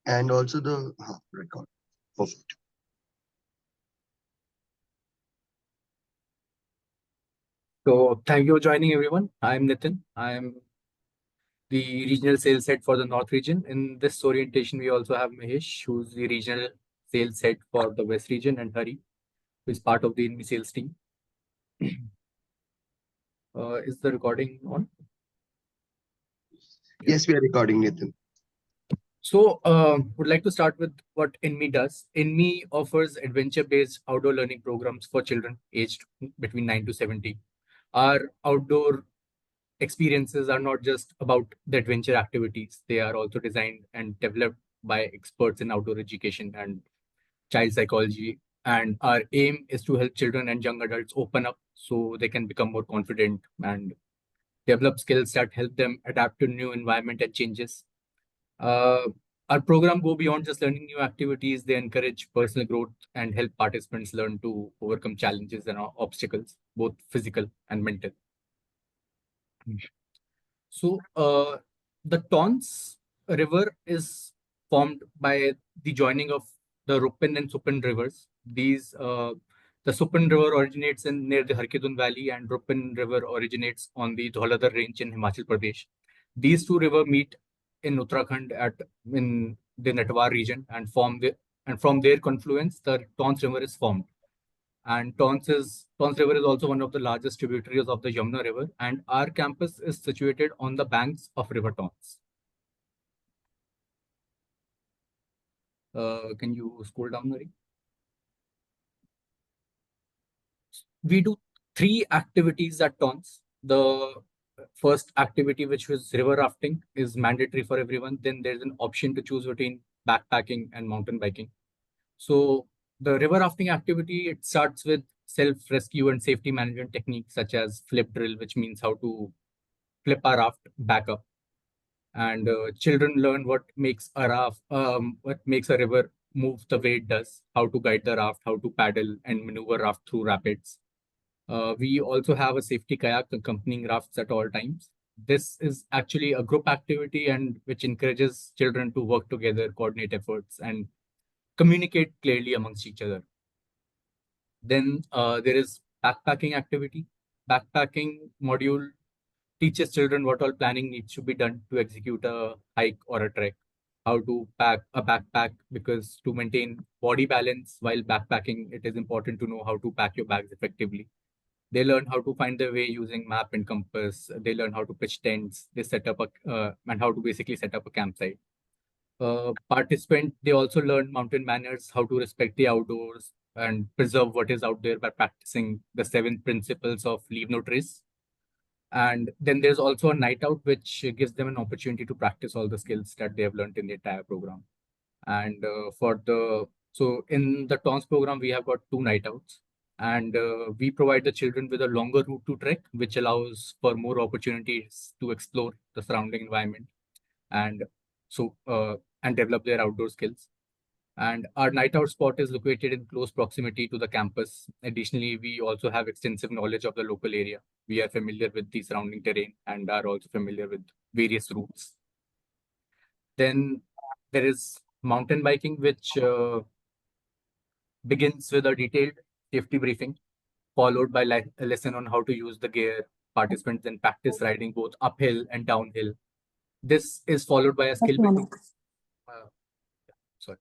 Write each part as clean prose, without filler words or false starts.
and also the record. Perfect. So thank you for joining, everyone. I'm Nitin. I'm the regional sales head for the North region. In this orientation, we also have Mahesh, who's the regional sales head for the West region, and Hari, who is part of the Inme sales team. Is the recording on? Yes, we are recording, Nathan. So, would like to start with what Inme does. Inme offers adventure-based outdoor learning programs for children aged between 9 to 70. Our outdoor experiences are not just about the adventure activities, they are also designed and developed by experts in outdoor education and child psychology. And our aim is to help children and young adults open up so they can become more confident and develop skills that help them adapt to new environment and changes. Uh, our program go beyond just learning new activities. They encourage personal growth and help participants learn to overcome challenges and obstacles, both physical and mental. So, the Tons River is formed by the joining of the Rupin and Supin rivers. The Supin River originates near the Harkidun Valley, and Rupin River originates on the Dhauladar Range in Himachal Pradesh. These two rivers meet in Uttarakhand in the Natwar region and from their confluence, the Tons River is formed. And Tons River is also one of the largest tributaries of the Yamuna River, and our campus is situated on the banks of River Tons. Can you scroll down, Nari? We do three activities at Tons. The first activity, which was river rafting, is mandatory for everyone. Then there's an option to choose between backpacking and mountain biking. So the river rafting activity, it starts with self-rescue and safety management techniques such as flip drill, which means how to flip a raft back up. And children learn what makes a river move the way it does, how to guide the raft, how to paddle and maneuver raft through rapids. We also have a safety kayak accompanying rafts at all times. This is actually a group activity and which encourages children to work together, coordinate efforts, and communicate clearly amongst each other. Then there is backpacking activity. Backpacking module teaches children what all planning needs to be done to execute a hike or a trek, how to pack a backpack, because to maintain body balance while backpacking, it is important to know how to pack your bags effectively. They learn how to find their way using map and compass. They learn how to pitch tents. They set up and how to basically set up a campsite. They also learn mountain manners, how to respect the outdoors and preserve what is out there by practicing the 7 principles of leave no trace. And then there's also a night out, which gives them an opportunity to practice all the skills that they have learned in the entire program. And so in the TONS program, we have got 2 night outs, and we provide the children with a longer route to trek, which allows for more opportunities to explore the surrounding environment and and develop their outdoor skills. And our night out spot is located in close proximity to the campus. Additionally, we also have extensive knowledge of the local area. We are familiar with the surrounding terrain and are also familiar with various routes. Then there is mountain biking, which begins with a detailed safety briefing, followed by a lesson on how to use the gear. Participants then practice riding both uphill and downhill. This is followed by a skill building. Uh, sorry.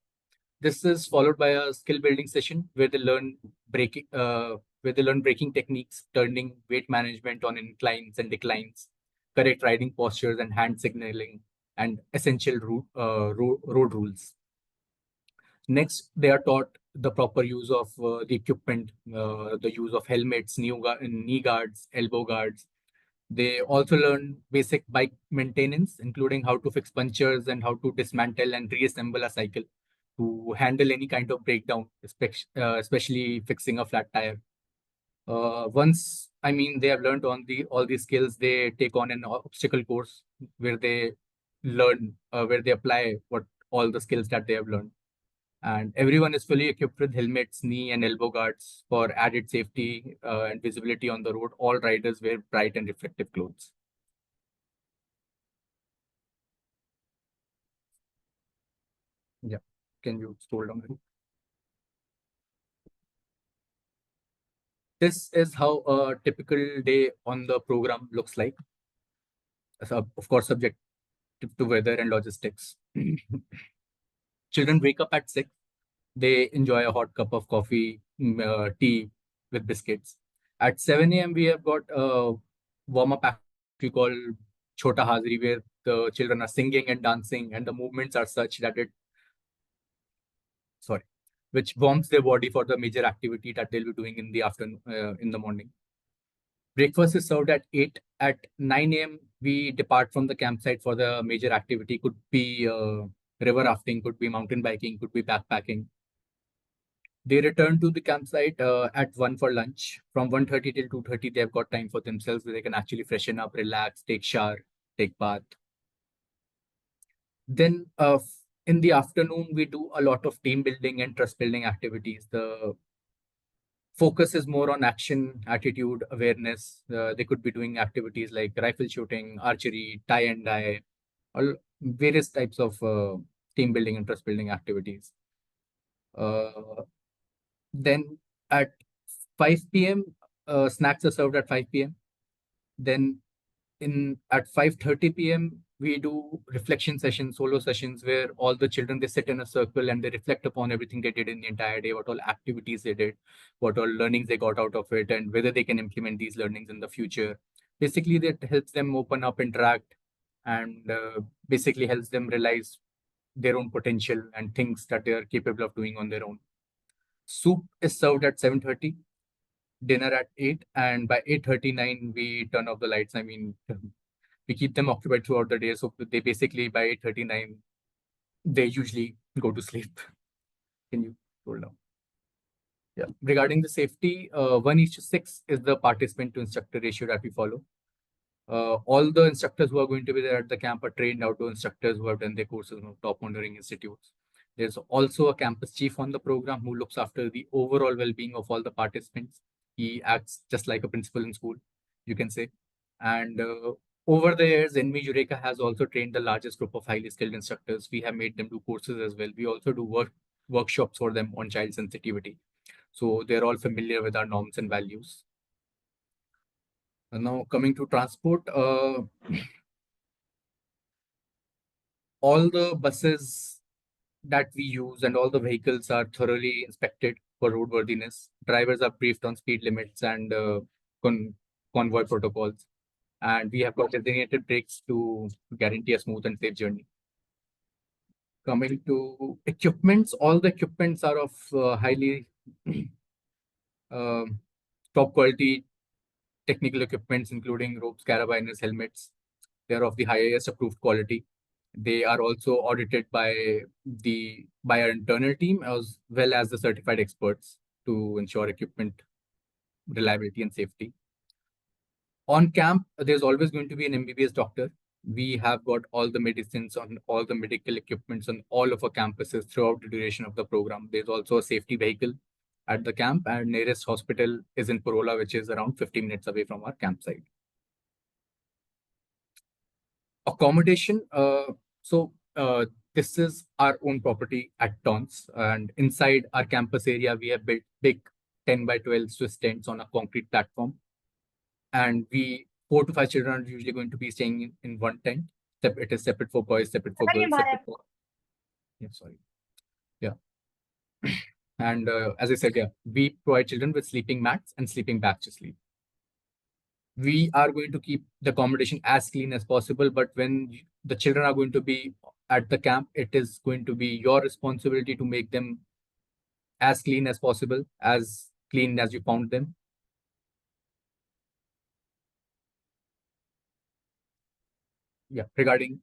This is followed by a skill building session where they learn braking techniques, turning, weight management on inclines and declines, correct riding postures and hand signaling, and essential road rules. Next, they are taught the proper use of the equipment, the use of helmets, knee guards, elbow guards. They also learn basic bike maintenance, including how to fix punctures and how to dismantle and reassemble a cycle to handle any kind of breakdown, especially fixing a flat tire. Once they have learned on all these skills, they take on an obstacle course where they where they apply what all the skills that they have learned. And everyone is fully equipped with helmets, knee and elbow guards for added safety and visibility on the road. All riders wear bright and reflective clothes. Yeah. Can you scroll down? This is how a typical day on the program looks like. So, of course, subject to weather and logistics. Children wake up at 6. They enjoy a hot cup of coffee, tea with biscuits. At 7 a.m., we have got a warm up act we call Chota Hazri, where the children are singing and dancing, and the movements are such that sorry, which warms their body for the major activity that they'll be doing in the afternoon, in the morning. Breakfast is served at 8. At 9 a.m., we depart from the campsite for the major activity. Could be river rafting, could be mountain biking, could be backpacking. They return to the campsite at 1 for lunch. From 1:30 till 2:30, they've got time for themselves where they can actually freshen up, relax, take shower, take bath. Then in the afternoon, we do a lot of team building and trust building activities. The focus is more on action, attitude, awareness. They could be doing activities like rifle shooting, archery, tie and dye, all various types of team building and trust building activities. Then at 5 p.m., snacks are served at 5 p.m. Then in at 5:30 p.m., we do reflection sessions, solo sessions, where all the children they sit in a circle and they reflect upon everything they did in the entire day, what all activities they did, what all learnings they got out of it, and whether they can implement these learnings in the future. Basically, that helps them open up, interact, and basically helps them realize their own potential and things that they are capable of doing on their own. Soup is served at 7:30, dinner at 8, and by 8:39 we turn off the lights. I mean, we keep them occupied throughout the day, so they basically by 8:39 they usually go to sleep. Can you scroll down? Yeah. Regarding the safety, 1:6 is the participant to instructor ratio that we follow. All the instructors who are going to be there at the camp are trained outdoor instructors who have done their courses in top monitoring institutes. There's also a campus chief on the program who looks after the overall well-being of all the participants. He acts just like a principal in school, you can say. And over the years, Inme Eureka has also trained the largest group of highly skilled instructors. We have made them do courses as well. We also do workshops for them on child sensitivity. So they're all familiar with our norms and values. And now coming to transport, all the buses that we use and all the vehicles are thoroughly inspected for roadworthiness. Drivers are briefed on speed limits and convoy protocols. And we have got designated brakes to guarantee a smooth and safe journey. Coming to equipments, all the equipments are of highly um top quality technical equipments, including ropes, carabiners, helmets. They're of the highest approved quality. They are also audited by our internal team as well as the certified experts to ensure equipment reliability and safety. On camp, there's always going to be an MBBS doctor. We have got all the medicines on all the medical equipments on all of our campuses throughout the duration of the program. There's also a safety vehicle at the camp, and nearest hospital is in Porola, which is around 50 minutes away from our campsite. Accommodation. This is our own property at Tons, and inside our campus area, we have built big 10 by 12 Swiss tents on a concrete platform. And we 4 to 5 children are usually going to be staying in one tent. It is separate for boys, separate for girls, separate for yeah, sorry. Yeah. And as I said, yeah, we provide children with sleeping mats and sleeping bags to sleep. We are going to keep the accommodation as clean as possible, but when the children are going to be at the camp, it is going to be your responsibility to make them as clean as possible, as clean as you found them. Yeah, regarding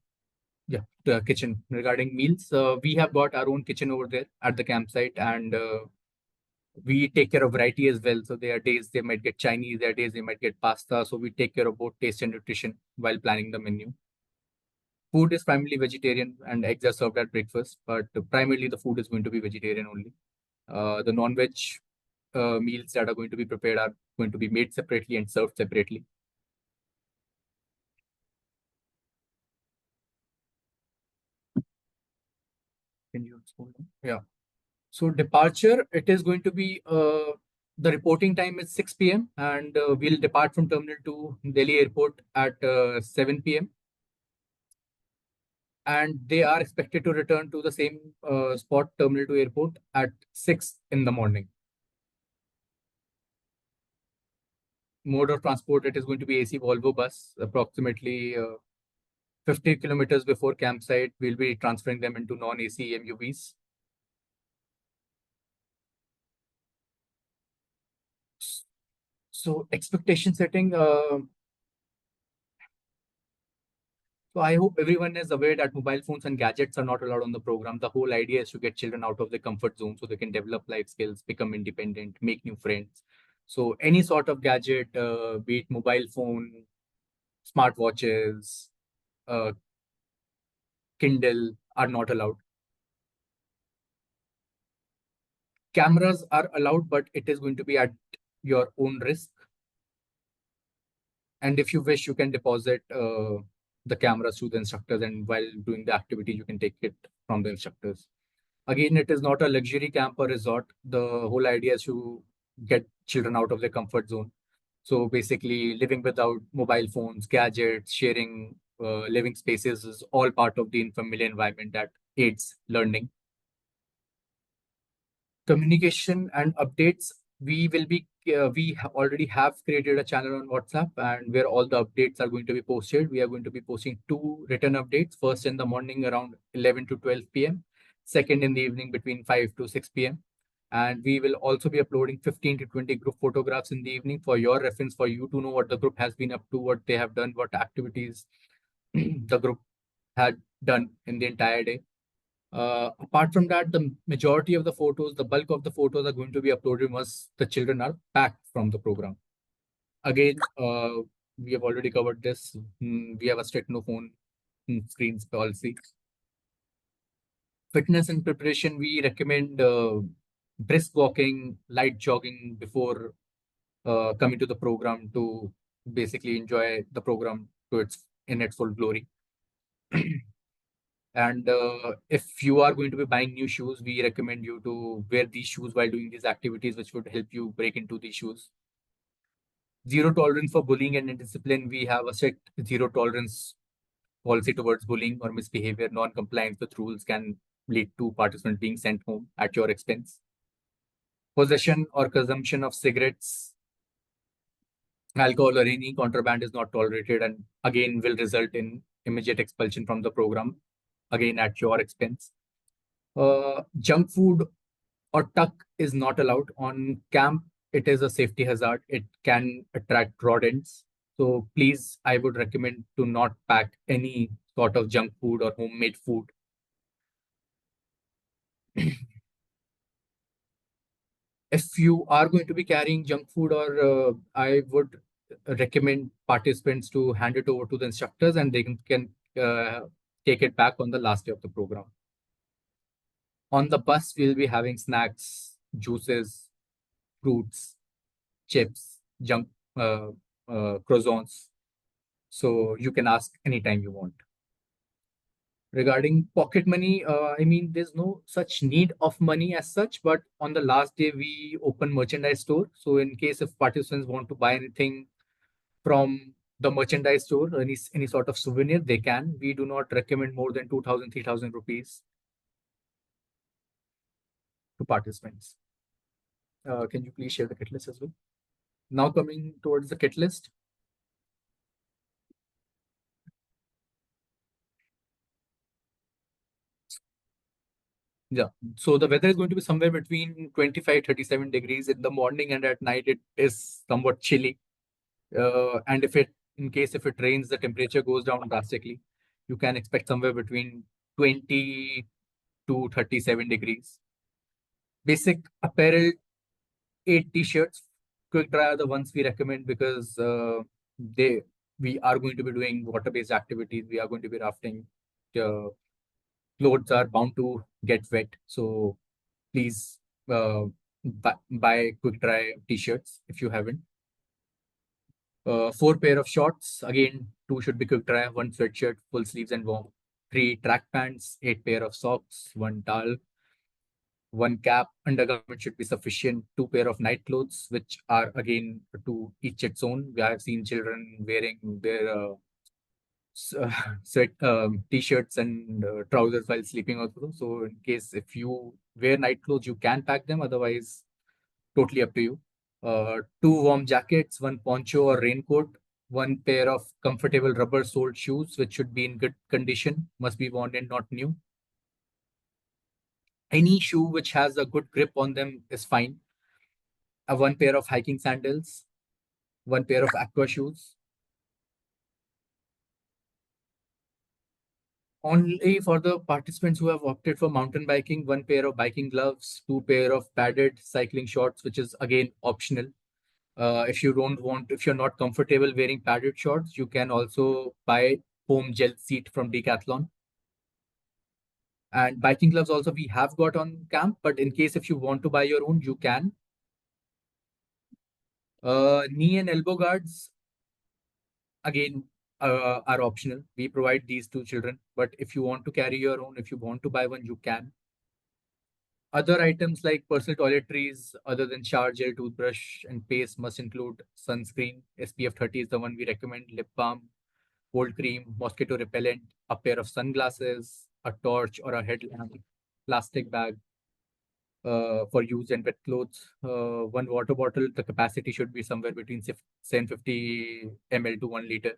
the kitchen, regarding meals, we have got our own kitchen over there at the campsite, and we take care of variety as well. So there are days they might get Chinese, there are days they might get pasta. So we take care of both taste and nutrition while planning the menu. Food is primarily vegetarian and eggs are served at breakfast, but primarily the food is going to be vegetarian only. The non-veg meals that are going to be prepared are going to be made separately and served separately. Can you scroll down? Yeah. So departure, it is going to be the reporting time is 6 p.m. and we'll depart from Terminal 2 Delhi Airport at 7 p.m. And they are expected to return to the same spot, Terminal 2 Airport, at 6 in the morning. Mode of transport, it is going to be AC Volvo bus, approximately 50 kilometers before campsite. We'll be transferring them into non-AC MUVs. So expectation setting, so I hope everyone is aware that mobile phones and gadgets are not allowed on the program. The whole idea is to get children out of their comfort zone so they can develop life skills, become independent, make new friends. So any sort of gadget, be it mobile phone, smartwatches, uh, Kindle, are not allowed. Cameras are allowed, but it is going to be at your own risk. And if you wish, you can deposit the cameras to the instructors, and while doing the activity, you can take it from the instructors. Again, it is not a luxury camp or resort. The whole idea is to get children out of their comfort zone. So basically, living without mobile phones, gadgets, sharing living spaces is all part of the unfamiliar environment that aids learning. Communication and updates, we will be already have created a channel on WhatsApp, and where all the updates are going to be posted. We are going to be posting two written updates, first in the morning around 11 to 12 p.m., second in the evening between 5 to 6 p.m. And we will also be uploading 15 to 20 group photographs in the evening for your reference, for you to know what the group has been up to, what they have done, what activities the group had done in the entire day. Apart from that, the majority of the photos, the bulk of the photos are going to be uploaded once the children are back from the program. Again, we have already covered this. We have a strict no phone screens policy. Fitness and preparation, we recommend brisk walking, light jogging before coming to the program to basically enjoy the program to its full glory. And if you are going to be buying new shoes, we recommend you to wear these shoes while doing these activities, which would help you break into these shoes. Zero tolerance for bullying and indiscipline. We have a strict zero tolerance policy towards bullying or misbehavior. Non-compliance with rules can lead to participants being sent home at your expense. Possession or consumption of cigarettes, alcohol, or any contraband is not tolerated, and again will result in immediate expulsion from the program, again at your expense. Junk food or tuck is not allowed on camp. It is a safety hazard. It can attract rodents. So please, I would recommend to not pack any sort of junk food or homemade food. If you are going to be carrying junk food, or I would recommend participants to hand it over to the instructors, and they can take it back on the last day of the program. On the bus, we'll be having snacks, juices, fruits, chips, junk croissants. So you can ask anytime you want. Regarding pocket money, I mean, there's no such need of money as such, but on the last day, we open merchandise store. So in case if participants want to buy anything from the merchandise store, any sort of souvenir, they can. We do not recommend more than 2,000, 3,000 rupees to participants. Can you please share the kit list as well? Now coming towards the kit list. Yeah. So the weather is going to be somewhere between 25, 37 degrees in the morning, and at night it is somewhat chilly. And in case if it rains, the temperature goes down drastically. You can expect somewhere between 20 to 37 degrees. Basic apparel, 8 t-shirts. Quick dry are the ones we recommend because they we are going to be doing water-based activities. We are going to be rafting. Uh, Clothes are bound to get wet. So please buy quick dry t-shirts if you haven't. 4 pair of shorts. Again, 2 should be quick dry, 1 sweatshirt, full sleeves and warm. 3 track pants, 8 pair of socks, 1 towel, 1 cap, undergarment should be sufficient, 2 pair of night clothes, which are again to each its own. We have seen children wearing their sweat t-shirts and trousers while sleeping also. So in case if you wear night clothes, you can pack them. Otherwise, totally up to you. 2 warm jackets, 1 poncho or raincoat, 1 pair of comfortable rubber soled shoes, which should be in good condition, must be worn and not new. Any shoe which has a good grip on them is fine. 1 pair of hiking sandals, 1 pair of aqua shoes. Only for the participants who have opted for mountain biking, 1 pair of biking gloves, 2 pair of padded cycling shorts, which is again optional. If you don't want, if you're not comfortable wearing padded shorts, you can also buy foam gel seat from Decathlon. And biking gloves also we have got on camp, but in case if you want to buy your own, you can. Knee and elbow guards again are optional. We provide these to children, but if you want to carry your own, if you want to buy one, you can. Other items like personal toiletries, other than shower gel, toothbrush, and paste, must include sunscreen. SPF 30 is the one we recommend. Lip balm, cold cream, mosquito repellent, a pair of sunglasses, a torch or a headlamp, plastic bag for use and wet clothes, 1 water bottle. The capacity should be somewhere between 750 ml to 1 liter.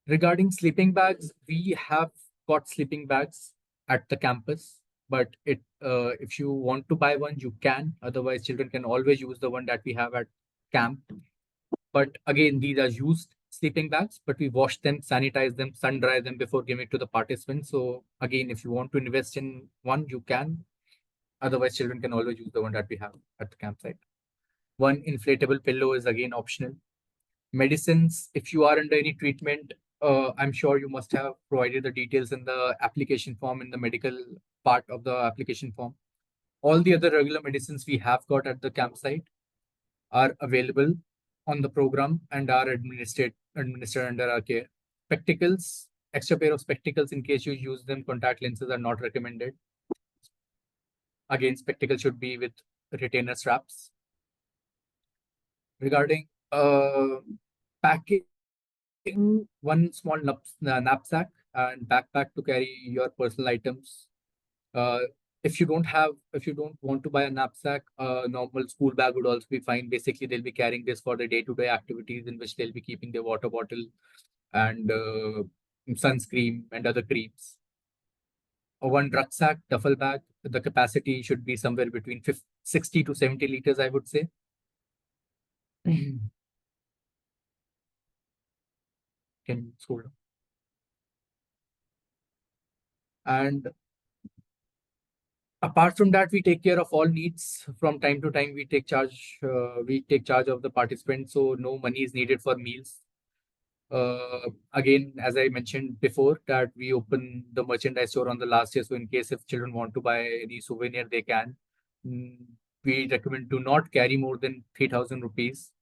Regarding sleeping bags, we have got sleeping bags at the campus, but if you want to buy one, you can. Otherwise, children can always use the one that we have at camp. But again, these are used sleeping bags, but we wash them, sanitize them, sun dry them before giving it to the participants. So again, if you want to invest in one, you can. Otherwise, children can always use the one that we have at the campsite. 1 inflatable pillow is again optional. Medicines, if you are under any treatment, I'm sure you must have provided the details in the application form, in the medical part of the application form. All the other regular medicines we have got at the campsite are available on the program and are administered under our care. Spectacles, extra pair of spectacles in case you use them. Contact lenses are not recommended. Again, spectacles should be with retainer straps. Regarding packing, 1 small knapsack and backpack to carry your personal items. Uh, if you don't want to buy a knapsack, a normal school bag would also be fine. Basically, they'll be carrying this for the day-to-day activities in which they'll be keeping their water bottle and sunscreen and other creams. 1 rucksack, duffel bag. The capacity should be somewhere between 60 to 70 liters, I would say. Can scroll down. And apart from that, we take care of all needs. From time to time, we take charge. We take charge of the participants, so no money is needed for meals. Again, as I mentioned before, that we open the merchandise store on the last year. So in case if children want to buy any souvenir, they can. Mm, We recommend do not carry more than 3,000 rupees.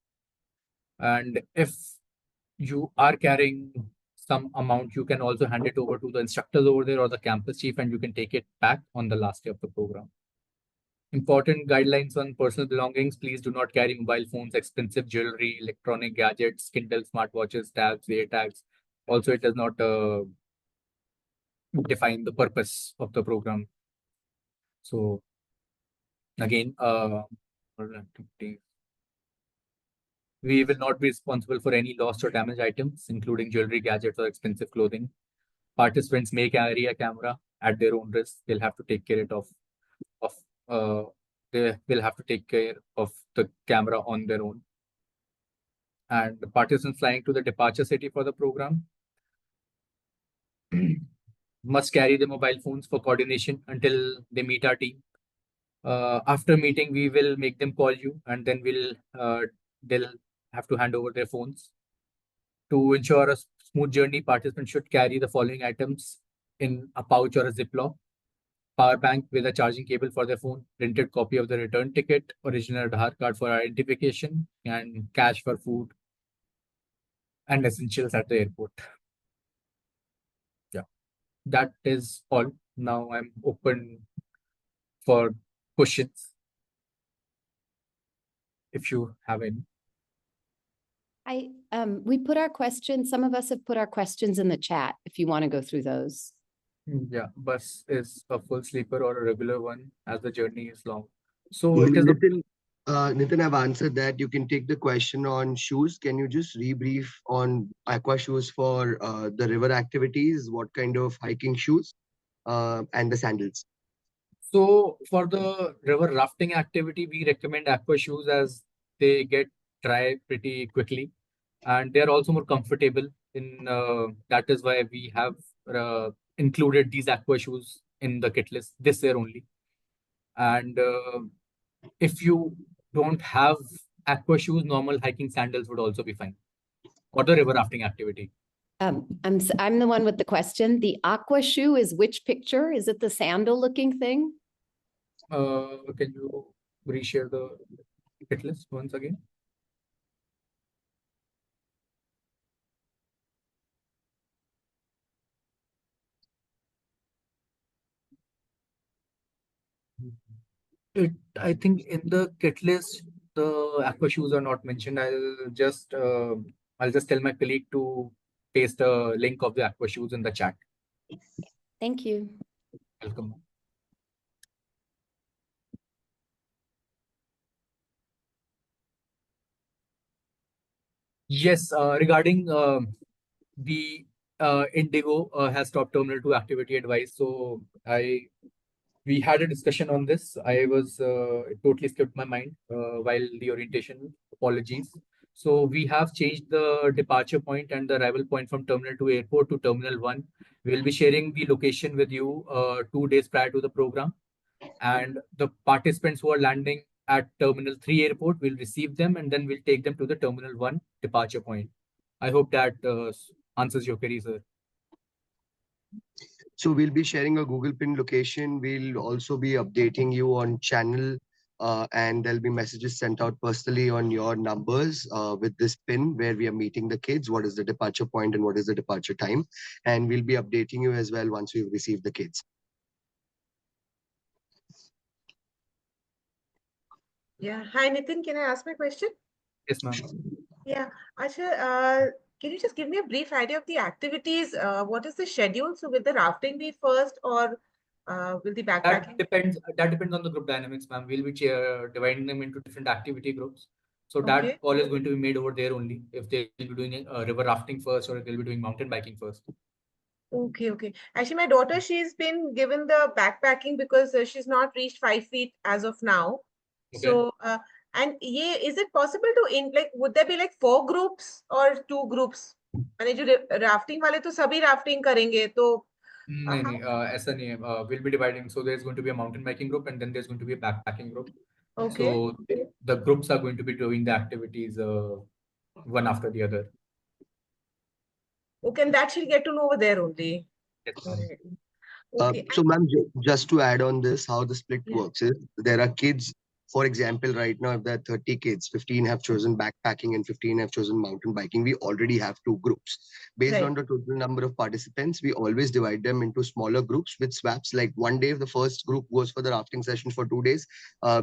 And if you are carrying some amount, you can also hand it over to the instructors over there or the campus chief, and you can take it back on the last day of the program. Important guidelines on personal belongings. Please do not carry mobile phones, expensive jewelry, electronic gadgets, Kindle, smartwatches, tabs, air tags. Also, it does not define the purpose of the program. So again, we will not be responsible for any lost or damaged items, including jewelry, gadgets, or expensive clothing. Participants may carry a camera at their own risk. They'll have to take care of uh, they will have to take care of the camera on their own. And the participants flying to the departure city for the program must carry the mobile phones for coordination until they meet our team. After meeting, we will make them call you, and then they'll have to hand over their phones. To ensure a smooth journey, participants should carry the following items in a pouch or a Ziploc: power bank with a charging cable for their phone, printed copy of the return ticket, original Aadhaar card for identification, and cash for food and essentials at the airport. Yeah. that is all. Now I'm open for questions if you have any. We put our questions, some of us have put our questions in the chat if you want to go through those. Yeah, bus is a full sleeper or a regular one as the journey is long. So Yeah, it is Nitin, I've answered that. You can take the question on shoes. Can you just rebrief on aqua shoes for the river activities? What kind of hiking shoes and the sandals? So for the river rafting activity, we recommend aqua shoes as they get dry pretty quickly, and they are also more comfortable. That is why we have included these aqua shoes in the kit list this year only. And if you don't have aqua shoes, normal hiking sandals would also be fine for the river rafting activity. I'm the one with the question. The aqua shoe is which picture? Is it the sandal looking thing? Can you reshare the kit list once again? I think in the kit list, the aqua shoes are not mentioned. I'll just tell my colleague to paste a link of the aqua shoes in the chat. Thank you. Welcome. Yes, regarding the Indigo has stopped Terminal 2 activity advice. So we had a discussion on this. I was it totally skipped my mind while the orientation. Apologies. So we have changed the departure point and the arrival point from Terminal 2 airport to Terminal 1. We'll be sharing the location with you 2 days prior to the program. And the participants who are landing at Terminal 3 airport will receive them, and then we'll take them to the Terminal 1 departure point. I hope that answers your query, sir. So we'll be sharing a Google Pin location. We'll also be updating you on channel and there'll be messages sent out personally on your numbers with this pin where we are meeting the kids, what is the departure point and what is the departure time. And we'll be updating you as well once we've received the kids. Yeah. Hi, Nitin. Can I ask my question? Yes, ma'am. Yeah. Asha, can you just give me a brief idea of the activities? What is the schedule? So will the rafting be first or will the backpacking? That depends on the group dynamics, ma'am. We'll be dividing them into different activity groups. So Okay. that call is going to be made over there only if they will be doing river rafting first or if they'll be doing mountain biking first. Okay, okay. Actually, my daughter, she's been given the backpacking because she's not reached 5 feet as of now. Okay. So, and yeah, is it possible to would there be like 4 groups or 2 groups? माने जो rafting वाले तो सभी rafting करेंगे तो नहीं, ऐसा नहीं है. We'll be dividing. So there's going to be a mountain biking group and then there's going to be a backpacking group. Okay. So the groups are going to be doing the activities one after the other. Okay, and that she'll get to know over there only. Yes. Alright. Okay. So ma'am, just to add on this, how the split Yeah. works is there are kids, for example, right now, if there are 30 kids, 15 have chosen backpacking and 15 have chosen mountain biking. We already have 2 groups. Based Right. on the total number of participants, we always divide them into smaller groups with swaps. Like one day, the first group goes for the rafting session for 2 days.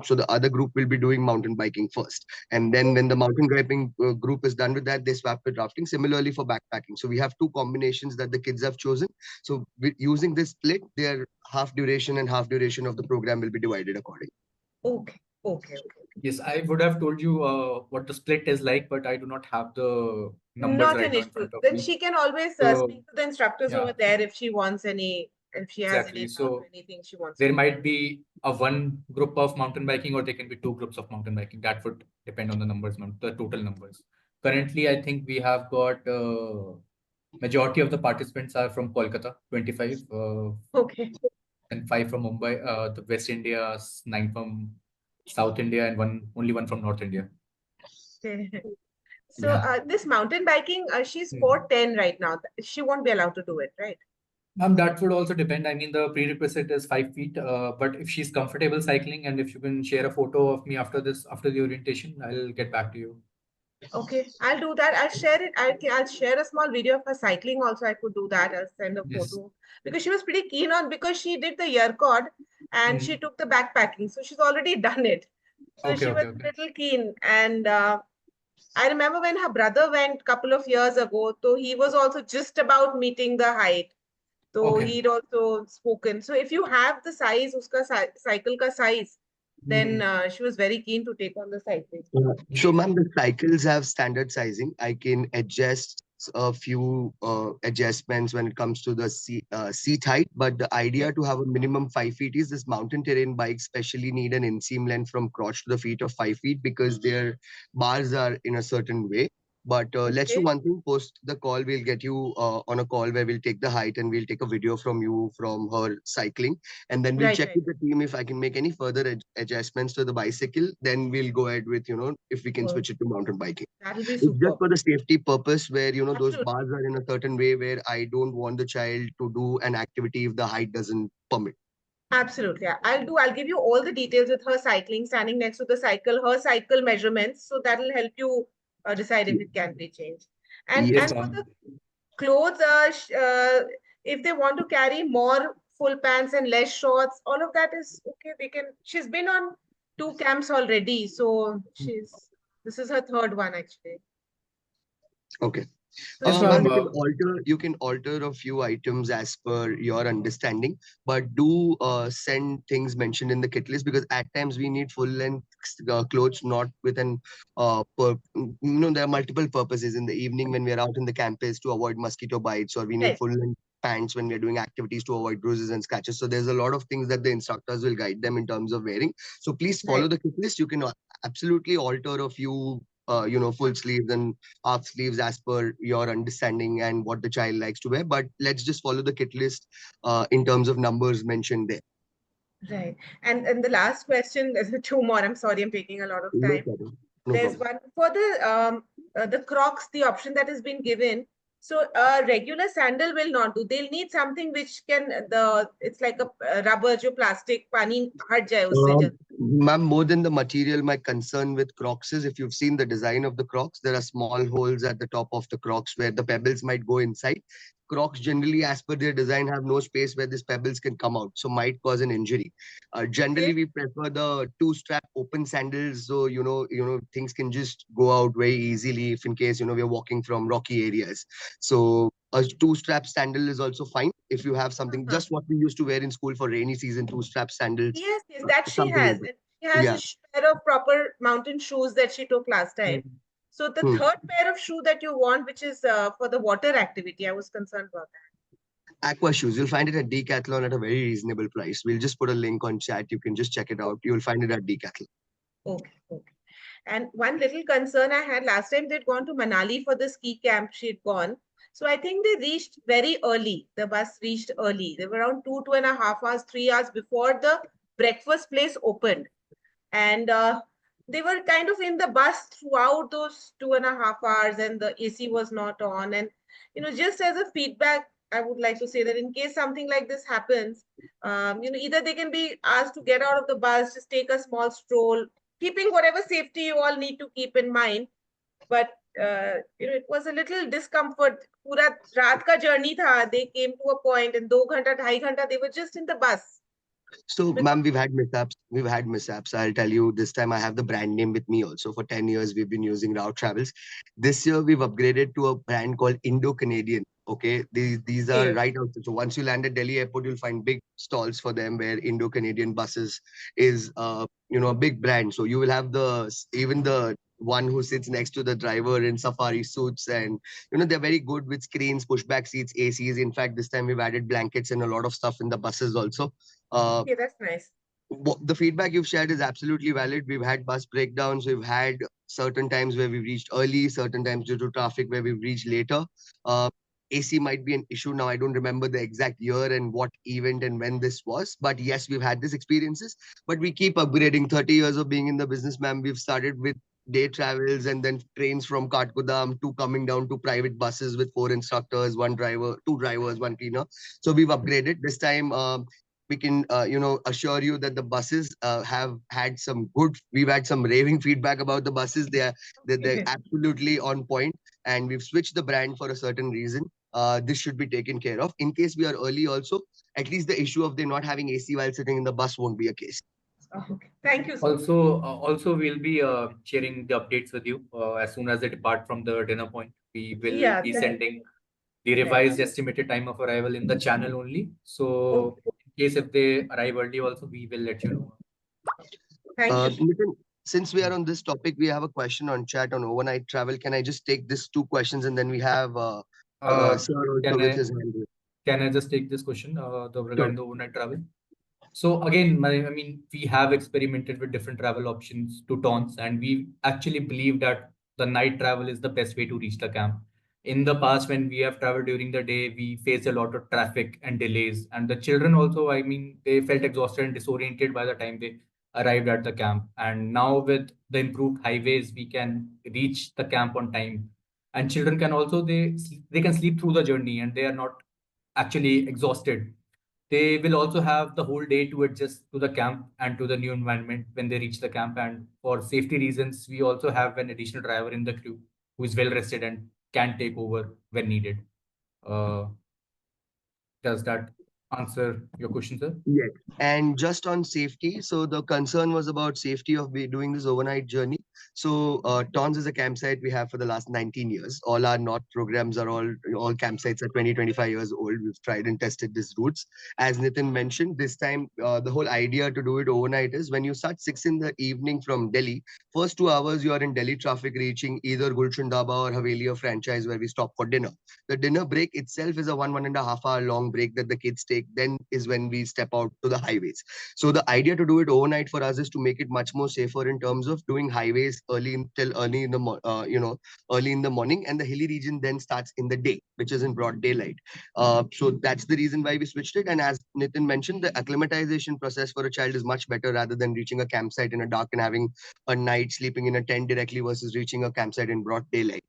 So the other group will be doing mountain biking first. And then when the mountain biking group is done with that, they swap with rafting. Similarly for backpacking. So we have 2 combinations that the kids have chosen. So using this split, their half duration and half duration of the program will be divided accordingly. Okay. Okay. Yes, I would have told you what the split is like, but I do not have the numbers Not right an now in issue. front of Then me. she can always So, speak to the instructors yeah. over there if she wants any, if she has Exactly. any So, doubt or anything she wants There to. might be a one group of mountain biking, or there can be 2 groups of mountain biking. That would depend on the numbers, the total numbers. Currently, I think we have got majority of the participants are from Kolkata, 25, Okay. and 5 from Mumbai, the West India, 9 from South India, and only one from North India. Okay. So Yeah. this mountain biking, she's Hmm. 4'10" right now. She won't be allowed to do it, right? That would also depend. I mean, the prerequisite is 5 feet. But if she's comfortable cycling, and if you can share a photo of me after the orientation, I'll get back to you. Okay, I'll do that. I'll share it. I'll share a small video of her cycling also. I could do that. I'll send a Yes. photo because she was pretty keen on, because she did the year cord and she took the backpacking. So she's already done it. So Okay, she was okay, a okay. little keen. And I remember when her brother went couple of years ago, so he was also just about meeting the height. So Okay. he'd also spoken. So if you have the size, uska cycle ka size, then she was very keen to take on the cycling. So, Great. ma'am, the cycles have standard sizing. I can adjust a few adjustments when it comes to the seat height, but the idea to have a minimum 5 feet is this mountain terrain bikes especially need an inseam length from crotch to the feet of 5 feet because their bars are in a certain way. But let's do Okay. one thing. Post the call. We'll get you on a call where we'll take the height and we'll take a video from you from her cycling, and then we'll Right, check right. with the team if I can make any further adjustments to the bicycle. Then we'll go ahead with if we can Sure. switch it to mountain biking. That'll be It's just superb. for the safety purpose where those Absolutely. bars are in a certain way where I don't want the child to do an activity if the height doesn't permit. Absolutely. Yeah. I'll give you all the details with her cycling, standing next to the cycle, her cycle measurements. So that'll help you decide if it can be changed. And Yes, Yes. and for the clothes, if they want to carry more full pants and less shorts, all of that is okay. They can, she's been on 2 camps already. So this is her third one actually. Okay. So yes, she was, ma'am. You can alter a few items as per your understanding, but do send things mentioned in the kit list because at times we need full length clothes, not with an there are multiple purposes in the evening when we are out in the campus to avoid mosquito bites, or we need right, full length pants when we are doing activities to avoid bruises and scratches. So there's a lot of things that the instructors will guide them in terms of wearing. So please follow right. the kit list. You can absolutely alter a few full sleeves and half sleeves as per your understanding and what the child likes to wear. But let's just follow the kit list in terms of numbers mentioned there. Right. And the last question, there's two more. I'm sorry, I'm taking a lot of No time. problem. No There's problem. one for the Crocs, the option that has been given. So regular sandal will not do. They'll need something which can it's like a rubber jo plastic pani hat jaye usse jaldi. Ma'am, more than the material, my concern with Crocs is if you've seen the design of the Crocs, there are small holes at the top of the Crocs where the pebbles might go inside. Crocs generally, as per their design, have no space where these pebbles can come out, so might cause an injury. Generally, Okay. we prefer the two-strap open sandals, so things can just go out very easily if in case we're walking from rocky areas. So a two-strap sandal is also fine if you have something Uh-huh. just what we used to wear in school for rainy season, two-strap sandals, Yes, yes, that she something has. like that. And she has a Yeah. pair of proper mountain shoes that she took last time. Mhm. So the Hmm. third pair of shoe that you want, which is for the water activity, I was concerned about Aqua shoes. You'll find it at Decathlon at a very reasonable price. We'll just put a link on chat. You can just check it out. You'll find it at Decathlon. that. Okay, okay. And one little concern I had last time, they'd gone to Manali for the ski camp, she'd gone. So I think they reached very early. The bus reached early. They were around 2.5 hours, 3 hours before the breakfast place opened. And they were kind of in the bus throughout those 2.5 hours, and the AC was not on. And, just as a feedback, I would like to say that in case something like this happens, either they can be asked to get out of the bus, just take a small stroll, keeping whatever safety you all need to keep in mind. But it was a little discomfort. Pura raat ka journey tha. They came to a point, and 2 ghanta, 2.5 ghanta, they were just in the bus. So, Without, ma'am, we've had mishaps. We've had mishaps. I'll tell you this time I have the brand name with me also. For 10 years, we've been using Route Travels. This year, we've upgraded to a brand called Indo-Canadian. Okay, these are okay, right out. So once you land at Delhi airport, you'll find big stalls for them where Indo-Canadian buses is a big brand. So you will have even the one who sits next to the driver in safari suits, and they're very good with screens, pushback seats, ACs. In fact, this time we've added blankets and a lot of stuff in the buses also. Uh, okay, that's nice. the feedback you've shared is absolutely valid. We've had bus breakdowns. We've had certain times where we've reached early, certain times due to traffic where we've reached later. Uh, AC might be an issue now. I don't remember the exact year and what event and when this was, but yes, we've had these experiences. But we keep upgrading. 30 years of being in the business, ma'am. We've started with day travels and then trains from Kathgodam to coming down to private buses with 4 instructors, one driver, 2 drivers, one cleaner. So we've upgraded this time. we can, assure you that the buses have had some good. We've had some raving feedback about the buses. They're absolutely on point, and we've switched the brand for a certain reason. This should be taken care of. In case we are early, also, at least the issue of they not having AC while sitting in the bus won't be a case. Okay. Thank you, sir. Also, we'll be sharing the updates with you as soon as they depart from the dinner point. We will Yeah, be that- sending the revised estimated time of arrival in the channel only. So, Okay. in case if they arrive early, also we will let you know. Thank you. Nitin, since we are on this topic, we have a question on chat on overnight travel. Can I just take these two questions and then we have Sir also with his hand raised. Can I just take this question regarding Sure. the overnight travel? So again, I mean, we have experimented with different travel options to TONs, and we actually believe that the night travel is the best way to reach the camp. In the past, when we have traveled during the day, we faced a lot of traffic and delays, and the children also, I mean, they felt exhausted and disoriented by the time they arrived at the camp. And now with the improved highways, we can reach the camp on time, and children can also they can sleep through the journey, and they are not actually exhausted. They will also have the whole day to adjust to the camp and to the new environment when they reach the camp. And for safety reasons, we also have an additional driver in the crew who is well rested and can take over when needed. Uh, does that answer your question, sir? Yes. And just on safety, so the concern was about safety of doing this overnight journey. So TONS is a campsite we have for the last 19 years. All our North programs are all campsites are 20, 25 years old. We've tried and tested these routes. As Nitin mentioned, this time the whole idea to do it overnight is when you start 6 in the evening from Delhi, first 2 hours you are in Delhi traffic reaching either Gulshan Dhaba or Haveli or franchise where we stop for dinner. The dinner break itself is a 1.5 hour long break that the kids take. Then is when we step out to the highways. So the idea to do it overnight for us is to make it much more safer in terms of doing highways early in the early in the morning, and the hilly region then starts in the day, which is in broad daylight. So that's the reason why we switched it. And as Nitin mentioned, the acclimatization process for a child is much better rather than reaching a campsite in a dark and having a night sleeping in a tent directly versus reaching a campsite in broad daylight.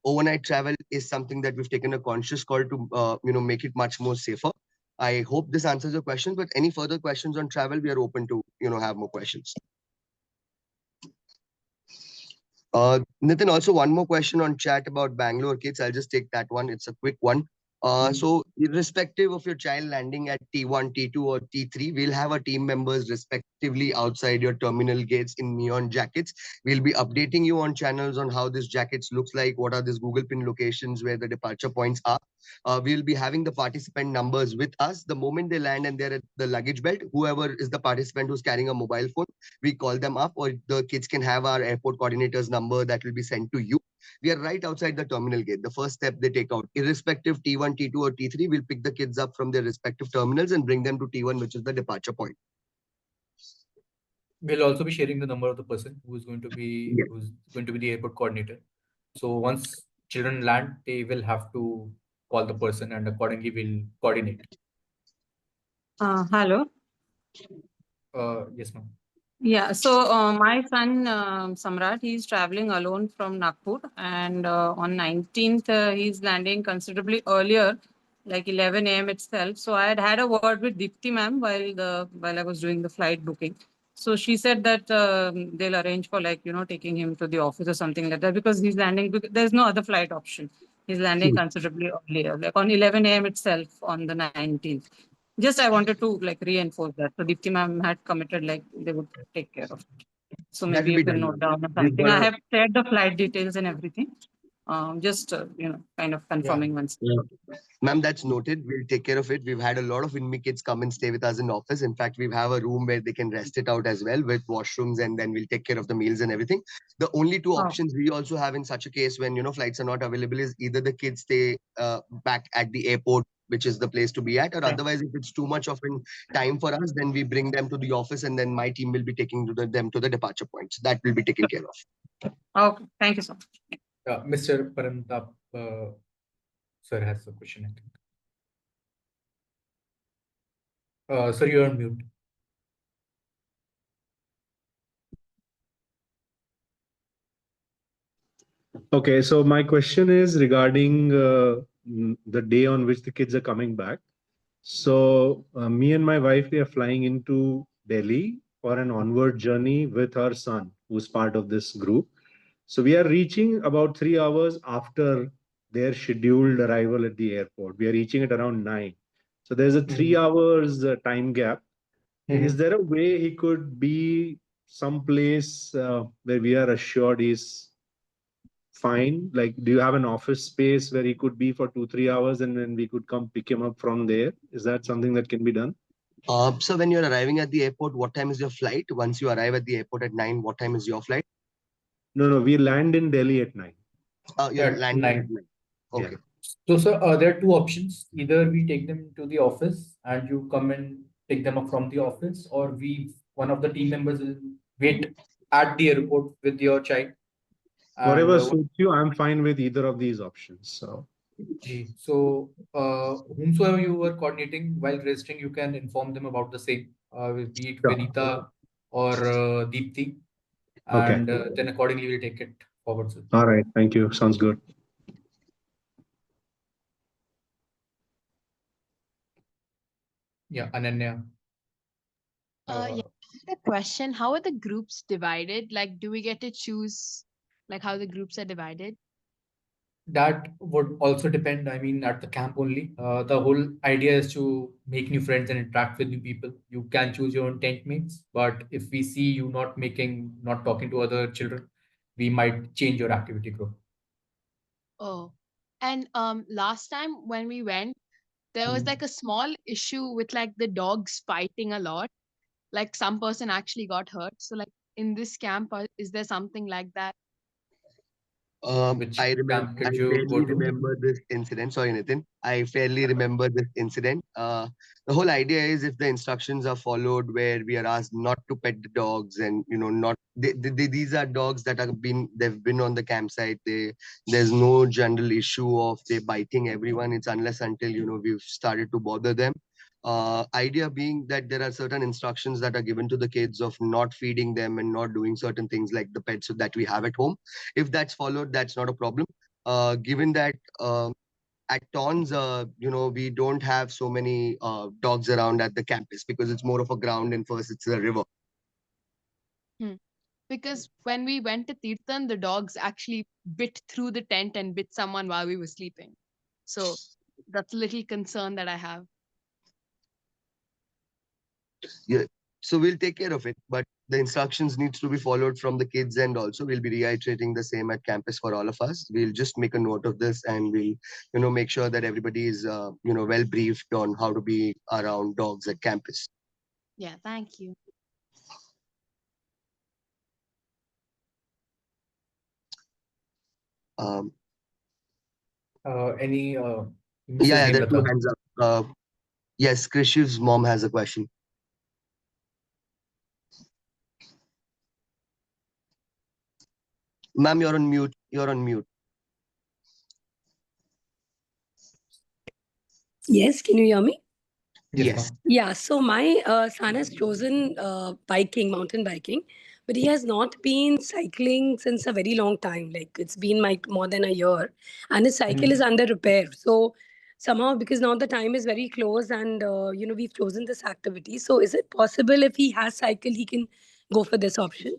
Overnight travel is something that we've taken a conscious call to make it much more safer. I hope this answers your question, but any further questions on travel, we are open to, have more questions. Nitin, also one more question on chat about Bangalore kids. I'll just take that one. It's a quick one. So irrespective of your child landing at T1, T2 or T3, we'll have our team members respectively outside your terminal gates in neon jackets. We'll be updating you on channels on how this jackets looks like, what are these Google pin locations where the departure points are. We'll be having the participant numbers with us. The moment they land and they're at the luggage belt, whoever is the participant who's carrying a mobile phone, we call them up, or the kids can have our airport coordinator's number that will be sent to you. We are right outside the terminal gate. The first step they take out, irrespective T1, T2 or T3, we'll pick the kids up from their respective terminals and bring them to T1, which is the departure point. We'll also be sharing the number of the person who's going to be the airport coordinator. So once children land, they will have to call the person, and accordingly we'll coordinate. Hello. Yes, ma'am. Yeah, so my son Samrat, he's traveling alone from Nagpur, and on 19th he's landing considerably earlier, like 11 a.m. itself. So I had a word with Dipti ma'am while I was doing the flight booking. So she said that they'll arrange for taking him to the office or something like that, because he's landing. There's no other flight option. He's landing considerably earlier, like on 11 a.m. itself on the 19th. Just I wanted to reinforce that. So Deepti ma'am had committed they would take care of it. So That maybe will you be can done, note ma'am. down something. I have shared the flight details and everything. Just kind of confirming once. Ma'am, that's noted. We'll take care of it. We've had a lot of Inme kids come and stay with us in office. In fact, we have a room where they can rest it out as well with washrooms, and then we'll take care of the meals and everything. The only two options we also have in such a case when, flights are not available is either the kids stay back at the airport, which is the place to be at, or otherwise, if it's too much of a time for us, then we bring them to the office, and then my team will be taking them to the departure points. That will be taken care of. Okay, thank you so much. Mr. Parantap, sir has a question, I think. Sir, you're on mute. Okay, so my question is regarding the day on which the kids are coming back. So me and my wife, we are flying into Delhi for an onward journey with her son, who's part of this group. So we are reaching about 3 hours after their scheduled arrival at the airport. We are reaching at around 9. So there's a 3 hours time gap. Is there a way he could be someplace where we are assured he's fine? Like, do you have an office space where he could be for 2, 3 hours and then we could come pick him up from there? Is that something that can be done? So when you're arriving at the airport, what time is your flight? Once you arrive at the airport at 9, what time is your flight? No, we land in Delhi at 9. You're At landing at 9. 9. Okay. So, sir, there are two options. Either we take them to the office and you come and pick them up from the office, or one of the team members will wait at the airport with your child. Whatever And suits you, I'm fine with either of these options. So whomsoever you were coordinating while registering, you can inform them about the same, be it Sure. Vinita or Deepthi, Okay. and then accordingly we'll take it forward, sir. All right. Thank you. Sounds good. Yeah, Ananya. Yeah, the question, how are the groups divided? Like, do we get to choose like how the groups are divided? That would also depend, I mean, at the camp only. The whole idea is to make new friends and interact with new people. You can choose your own tent mates, but if we see you not talking to other children, we might change your activity group. Oh, and last time when we went, there was like a small issue with like the dogs fighting a lot. Like some person actually got hurt. So like in this camp, is there something like that? Which I camp I could you go fairly to? remember this incident. Sorry, Nitin. I fairly remember this incident. The whole idea is if the instructions are followed, where we are asked not to pet the dogs, and not these are dogs that they've been on the campsite. There's no general issue of they biting everyone. It's unless until we've started to bother them. Idea being that there are certain instructions that are given to the kids of not feeding them and not doing certain things like the pets that we have at home. If that's followed, that's not a problem. Given that at TONs, we don't have so many dogs around at the campus because it's more of a ground and first it's a river. Because when we went to Tirthan, the dogs actually bit through the tent and bit someone while we were sleeping. So that's a little concern that I have. Yeah. So we'll take care of it, but the instructions needs to be followed from the kids, and also we'll be reiterating the same at campus for all of us. We'll just make a note of this, and we'll make sure that everybody is well briefed on how to be around dogs at campus. Yeah, thank you. Any Yeah, Mrs. there are two Hemlata? hands up. Yes, Krish's mom has a question. Ma'am, you're on mute. You're on mute. Yes, can you hear me? Yes. Yeah, so my son has chosen mountain biking, but he has not been cycling since a very long time. Like it's been more than a year, and his cycle is under repair. So somehow, because now the time is very close, and we've chosen this activity. So is it possible if he has cycle, he can go for this option?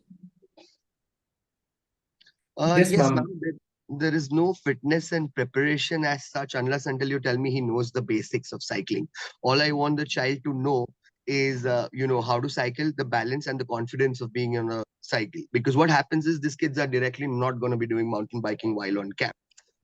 Yes, Yes, ma'am. ma'am. There is no fitness and preparation as such unless until you tell me he knows the basics of cycling. All I want the child to know is, how to cycle, the balance and the confidence of being on a cycle. Because what happens is these kids are directly not going to be doing mountain biking while on camp.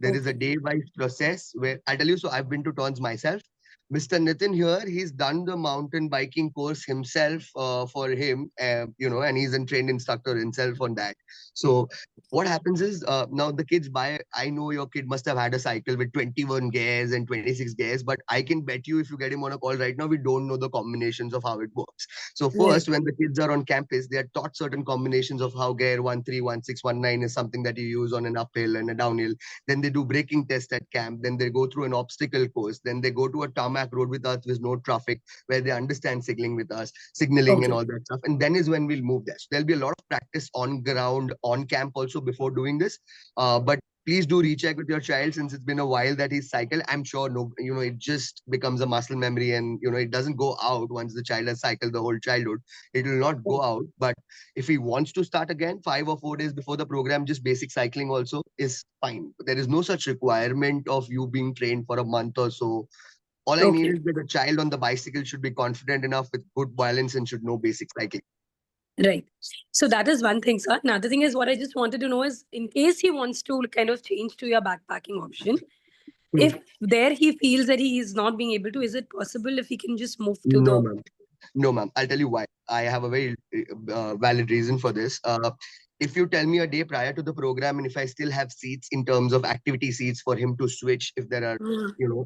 There is a day-wise process where I tell you, so I've been to TONs myself. Mr. Nitin here, he's done the mountain biking course himself for him, and he's a trained instructor himself on that. So what happens is now the kids buy, I know your kid must have had a cycle with 21 gears and 26 gears, but I can bet you if you get him on a call right now, we don't know the combinations of how it works. So first, when the kids are on campus, they are taught certain combinations of how gear 13, 16, 19 is something that you use on an uphill and a downhill. Then they do braking test at camp. Then they go through an obstacle course. Then they go to a tarmac road with us with no traffic, where they understand signaling with us, signaling and all that stuff. And then is when we'll move there. So there'll be a lot of practice on ground, on camp also before doing this. But please do recheck with your child, since it's been a while that he's cycled. I'm sure no, it just becomes a muscle memory, and it doesn't go out once the child has cycled the whole childhood. It will not go out. But if he wants to start again 5 or 4 days before the program, just basic cycling also is fine. There is no such requirement of you being trained for a month or so. All I need Okay. is that a child on the bicycle should be confident enough with good balance and should know basic cycling. Right. So that is one thing, sir. Another thing is what I just wanted to know is, in case he wants to kind of change to your backpacking option, if there he feels that he is not being able to, is it possible if he can just move to No, the... ma'am. No, ma'am. I'll tell you why. I have a very valid reason for this. If you tell me a day prior to the program, and if I still have seats in terms of activity seats for him to switch, if there are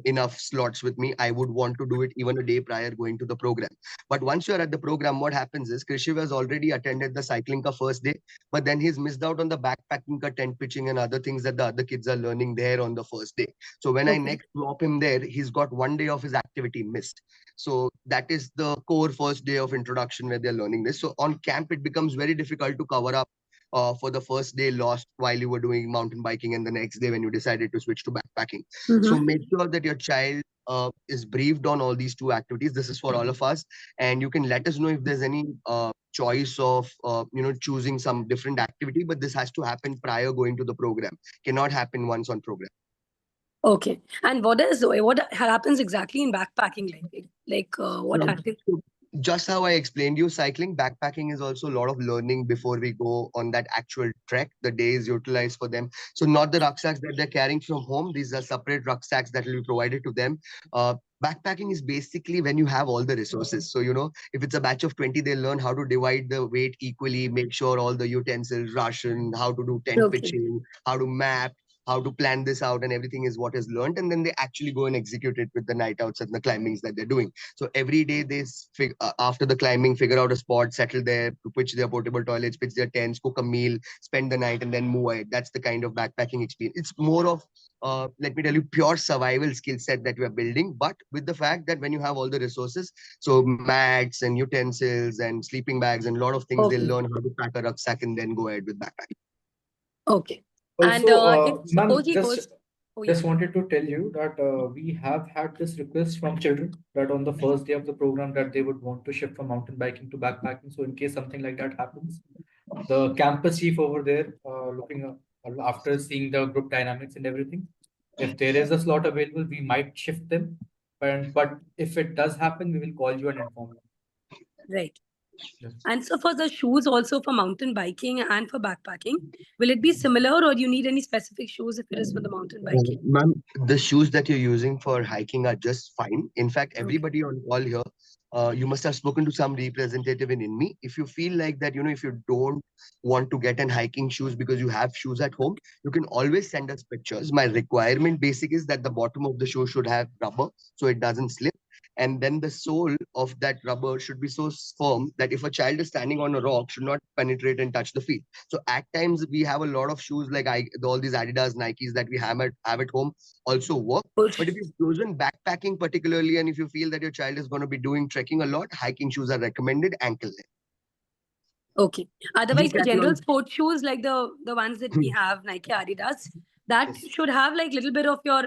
enough slots with me, I would want to do it even a day prior going to the program. But once you're at the program, what happens is Krishiv has already attended the cycling ka first day, but then he's missed out on the backpacking ka, tent pitching and other things that the other kids are learning there on the first day. So when I next drop him there, he's got 1 day of his activity missed. So that is the core first day of introduction where they're learning this. So on camp, it becomes very difficult to cover up for the first day lost while you were doing mountain biking, and the next day when you decided to switch to backpacking. So make sure that your child is briefed on all these 2 activities. This is for all of us, and you can let us know if there's any choice of choosing some different activity, but this has to happen prior going to the program. Cannot happen once on program. Okay. And what happens exactly in backpacking? What happens? Just how I explained you, cycling, backpacking is also a lot of learning before we go on that actual trek. The day is utilized for them. So not the rucksacks that they're carrying from home. These are separate rucksacks that will be provided to them. Backpacking is basically when you have all the resources. So, if it's a batch of 20, they'll learn how to divide the weight equally, make sure all the utensils, ration, how to do tent pitching, how to map, how to plan this out, and everything is what is learned. And then they actually go and execute it with the night outs and the climbings that they're doing. So every day they after the climbing, figure out a spot, settle there, to pitch their portable toilets, pitch their tents, cook a meal, spend the night, and then move ahead. That's the kind of backpacking experience. It's more of, let me tell you, pure survival skill set that we are building, but with the fact that when you have all the resources, so mats and utensils and sleeping bags and a lot of things, they'll learn how to pack a rucksack and then go ahead with backpacking. Okay. Also, ma'am, just just wanted to tell you that we have had this request from children that on the first day of the program that they would want to shift from mountain biking to backpacking. So in case something like that happens, the campus chief over there, looking after seeing the group dynamics and everything, if there is a slot available, we might shift them. But if it does happen, we will call you and inform you. Right. Yes. And so for the shoes also for mountain biking and for backpacking, will it be similar, or you need any specific shoes if it is for the mountain biking? Ma'am, the shoes that you're using for hiking are just fine. In fact, everybody on call here, you must have spoken to some representative in Inme. If you feel like that, if you don't want to get an hiking shoes because you have shoes at home, you can always send us pictures. My requirement basic is that the bottom of the shoe should have rubber so it doesn't slip. And then the sole of that rubber should be so firm that if a child is standing on a rock, should not penetrate and touch the feet. So at times we have a lot of shoes like all these Adidas, Nikes that we have at home also work. But if you've chosen backpacking particularly, and if you feel that your child is going to be doing trekking a lot, hiking shoes are recommended, ankle length. Okay. Otherwise, the general sports shoes like the ones that we have, Nike, Adidas, that should have like little bit of your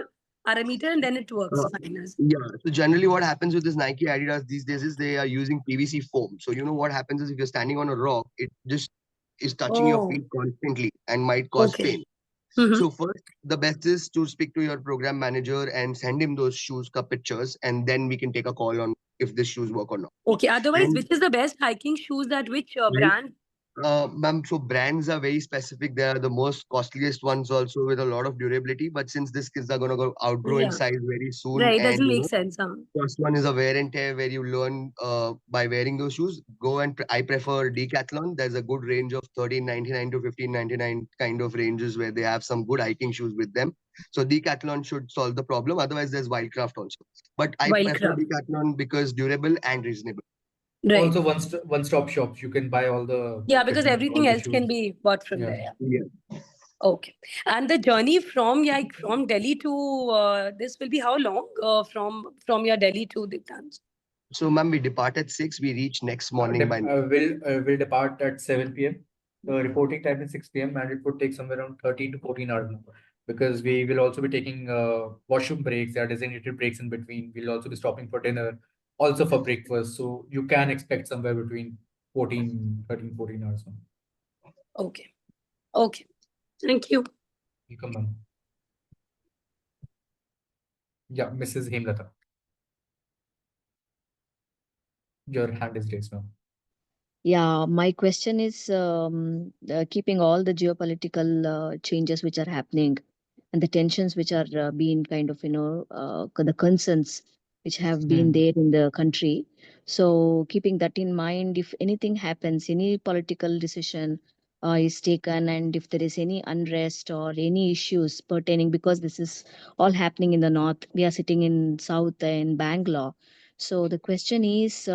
parameter and then it works fine. Yeah. So generally what happens with this Nike Adidas these days is they are using PVC foam. So what happens is if you're standing on a rock, it just is touching your feet constantly and might cause pain. So first, the best is to speak to your program manager and send him those shoes pictures, and then we can take a call on if the shoes work or not. Okay. Otherwise, which is the best hiking shoes, which brand? Ma'am, so brands are very specific. They are the most costliest ones also with a lot of durability. But since these kids are going to outgrow in size very soon, right, doesn't make sense. First one is a wear and tear where you learn by wearing those shoes. I prefer Decathlon. There's a good range of $13.99 to $15.99 kind of ranges where they have some good hiking shoes with them. So Decathlon should solve the problem. Otherwise, there's Wildcraft also. But I prefer Decathlon because durable and reasonable. Right. Also, one-stop shops. You can buy all the because everything else can be bought from there. Yeah. Okay. And the journey from Delhi to this will be how long? From your Delhi to Diktanj? So, ma'am, we depart at 6. We reach next morning by. We'll depart at 7 p.m. The reporting time is 6 p.m. and it would take somewhere around 13 to 14 hours. because we will also be taking washroom breaks. There are designated breaks in between. We'll also be stopping for dinner, also for breakfast. So you can expect somewhere between 13, 14 hours. Ma'am. Okay. Okay. Thank you. Welcome, ma'am. Yeah, Mrs. Hemlata. Your hand is raised, ma'am. Yeah, my question is keeping all the geopolitical changes which are happening and the tensions which are being kind of, the concerns which have been there in the country. So, keeping that in mind, if anything happens, any political decision is taken, and if there is any unrest or any issues pertaining, because this is all happening in the north, we are sitting in south in Bangalore. So, the question is,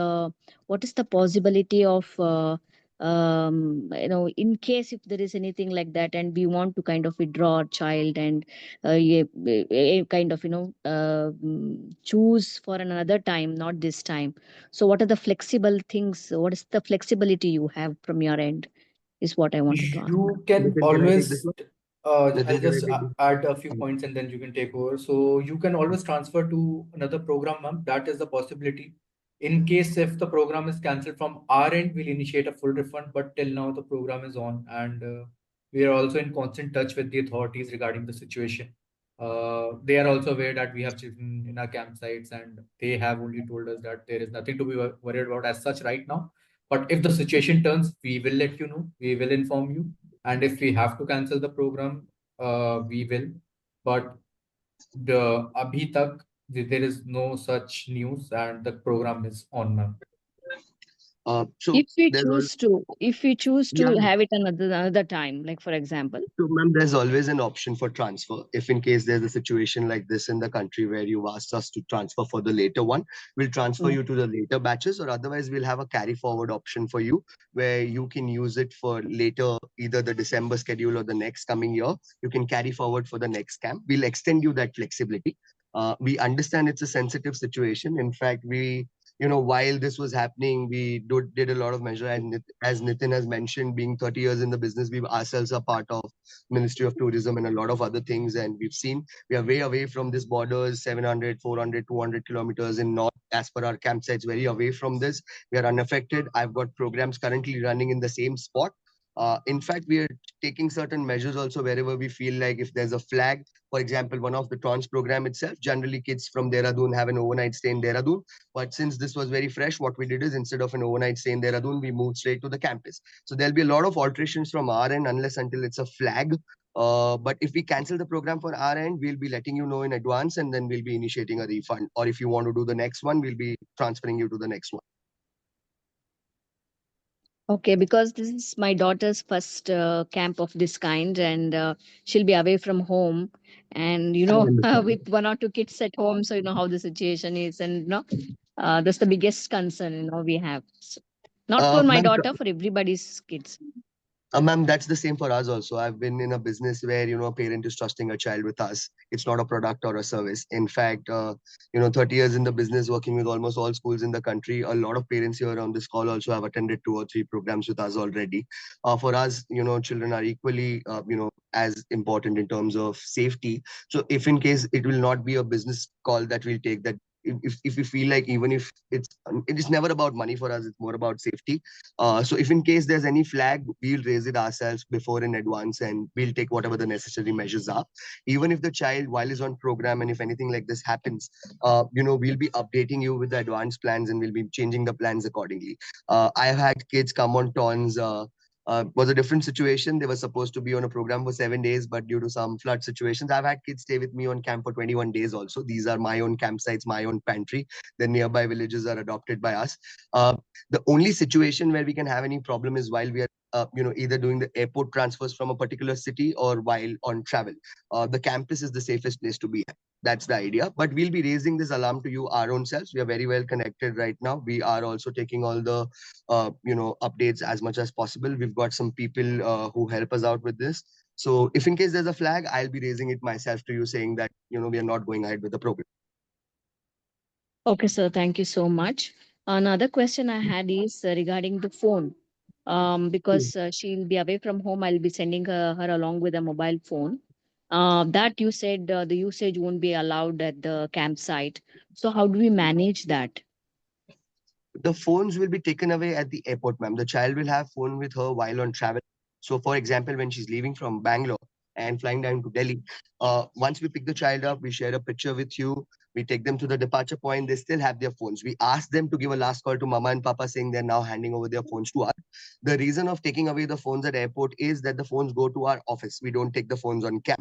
what is the possibility of in case if there is anything like that and we want to kind of withdraw our child and kind of choose for another time, not this time. So what are the flexible things, what is the flexibility you have from your end, is what I wanted to ask. You can Nitin, can I take this always, one? I'll Nitin, can I just take this? add a few points and then you can take over. So you can always transfer to another program, ma'am. That is the possibility. In case if the program is cancelled from our end, we'll initiate a full refund. But till now, the program is on, and we are also in constant touch with the authorities regarding the situation. They are also aware that we have children in our campsites, and they have only told us that there is nothing to be worried about as such right now. But if the situation turns, we will let you know. We will inform you, and if we have to cancel the program, we will. But the abhi tak there is no such news, and the program is on, ma'am. So there's If we choose yeah, to have it another time, like for example. so, ma'am, there's always an option for transfer. If in case there's a situation like this in the country where you've asked us to transfer for the later one, we'll transfer you to the later batches, or otherwise we'll have a carry forward option for you where you can use it for later, either the December schedule or the next coming year. You can carry forward for the next camp. We'll extend you that flexibility. We understand it's a sensitive situation. In fact, while this was happening, we did a lot of measure. And as Nitin has mentioned, being 30 years in the business, we ourselves are part of Ministry of Tourism and a lot of other things. And we've seen we are way away from this borders, 700, 400, 200 kilometers in north, as per our campsites, very away from this. We are unaffected. I've got programs currently running in the same spot. In fact, we are taking certain measures also wherever we feel like if there's a flag, for example, one of the TONS program itself, generally kids from Dehradun have an overnight stay in Dehradun. But since this was very fresh, what we did is instead of an overnight stay in Dehradun, we moved straight to the campus. So there'll be a lot of alterations from our end unless until it's a flag. But if we cancel the program for our end, we'll be letting you know in advance and then we'll be initiating a refund. Or if you want to do the next one, we'll be transferring you to the next one. Okay, because this is my daughter's first camp of this kind, and she'll be away from home, and I understand. with one or two kids at home, so you know how the situation is, and that's the biggest concern we have. So, not for my Ma'am, daughter, for everybody's kids. Ma'am, that's the same for us also. I've been in a business where, a parent is trusting a child with us. It's not a product or a service. In fact, 30 years in the business, working with almost all schools in the country, a lot of parents here on this call also have attended 2 or 3 programs with us already. For us, children are equally, as important in terms of safety. So if in case it will not be a business call that we'll take, that if we feel like even if it is never about money for us, it's more about safety. So if in case there's any flag, we'll raise it ourselves before in advance and we'll take whatever the necessary measures are. Even if the child, while is on program and if anything like this happens, we'll be updating you with the advanced plans and we'll be changing the plans accordingly. I've had kids come on TONs. Was a different situation. They were supposed to be on a program for 7 days, but due to some flood situations, I've had kids stay with me on camp for 21 days also. These are my own campsites, my own pantry. The nearby villages are adopted by us. The only situation where we can have any problem is while we are either doing the airport transfers from a particular city or while on travel. The campus is the safest place to be at. That's the idea. But we'll be raising this alarm to you our own selves. We are very well connected right now. We are also taking all the updates as much as possible. We've got some people who help us out with this. So if in case there's a flag, I'll be raising it myself to you saying that we are not going ahead with the program. Okay, sir. Thank you so much. Another question I had is regarding the phone. Because she'll be away from home, I'll be sending her along with a mobile phone. that you said the usage won't be allowed at the campsite. So how do we manage that? The phones will be taken away at the airport, ma'am. The child will have phone with her while on travel. So, for example, when she's leaving from Bangalore and flying down to Delhi, once we pick the child up, we share a picture with you. We take them to the departure point. They still have their phones. We ask them to give a last call to mama and papa, saying they're now handing over their phones to us. The reason of taking away the phones at airport is that the phones go to our office. We don't take the phones on camp.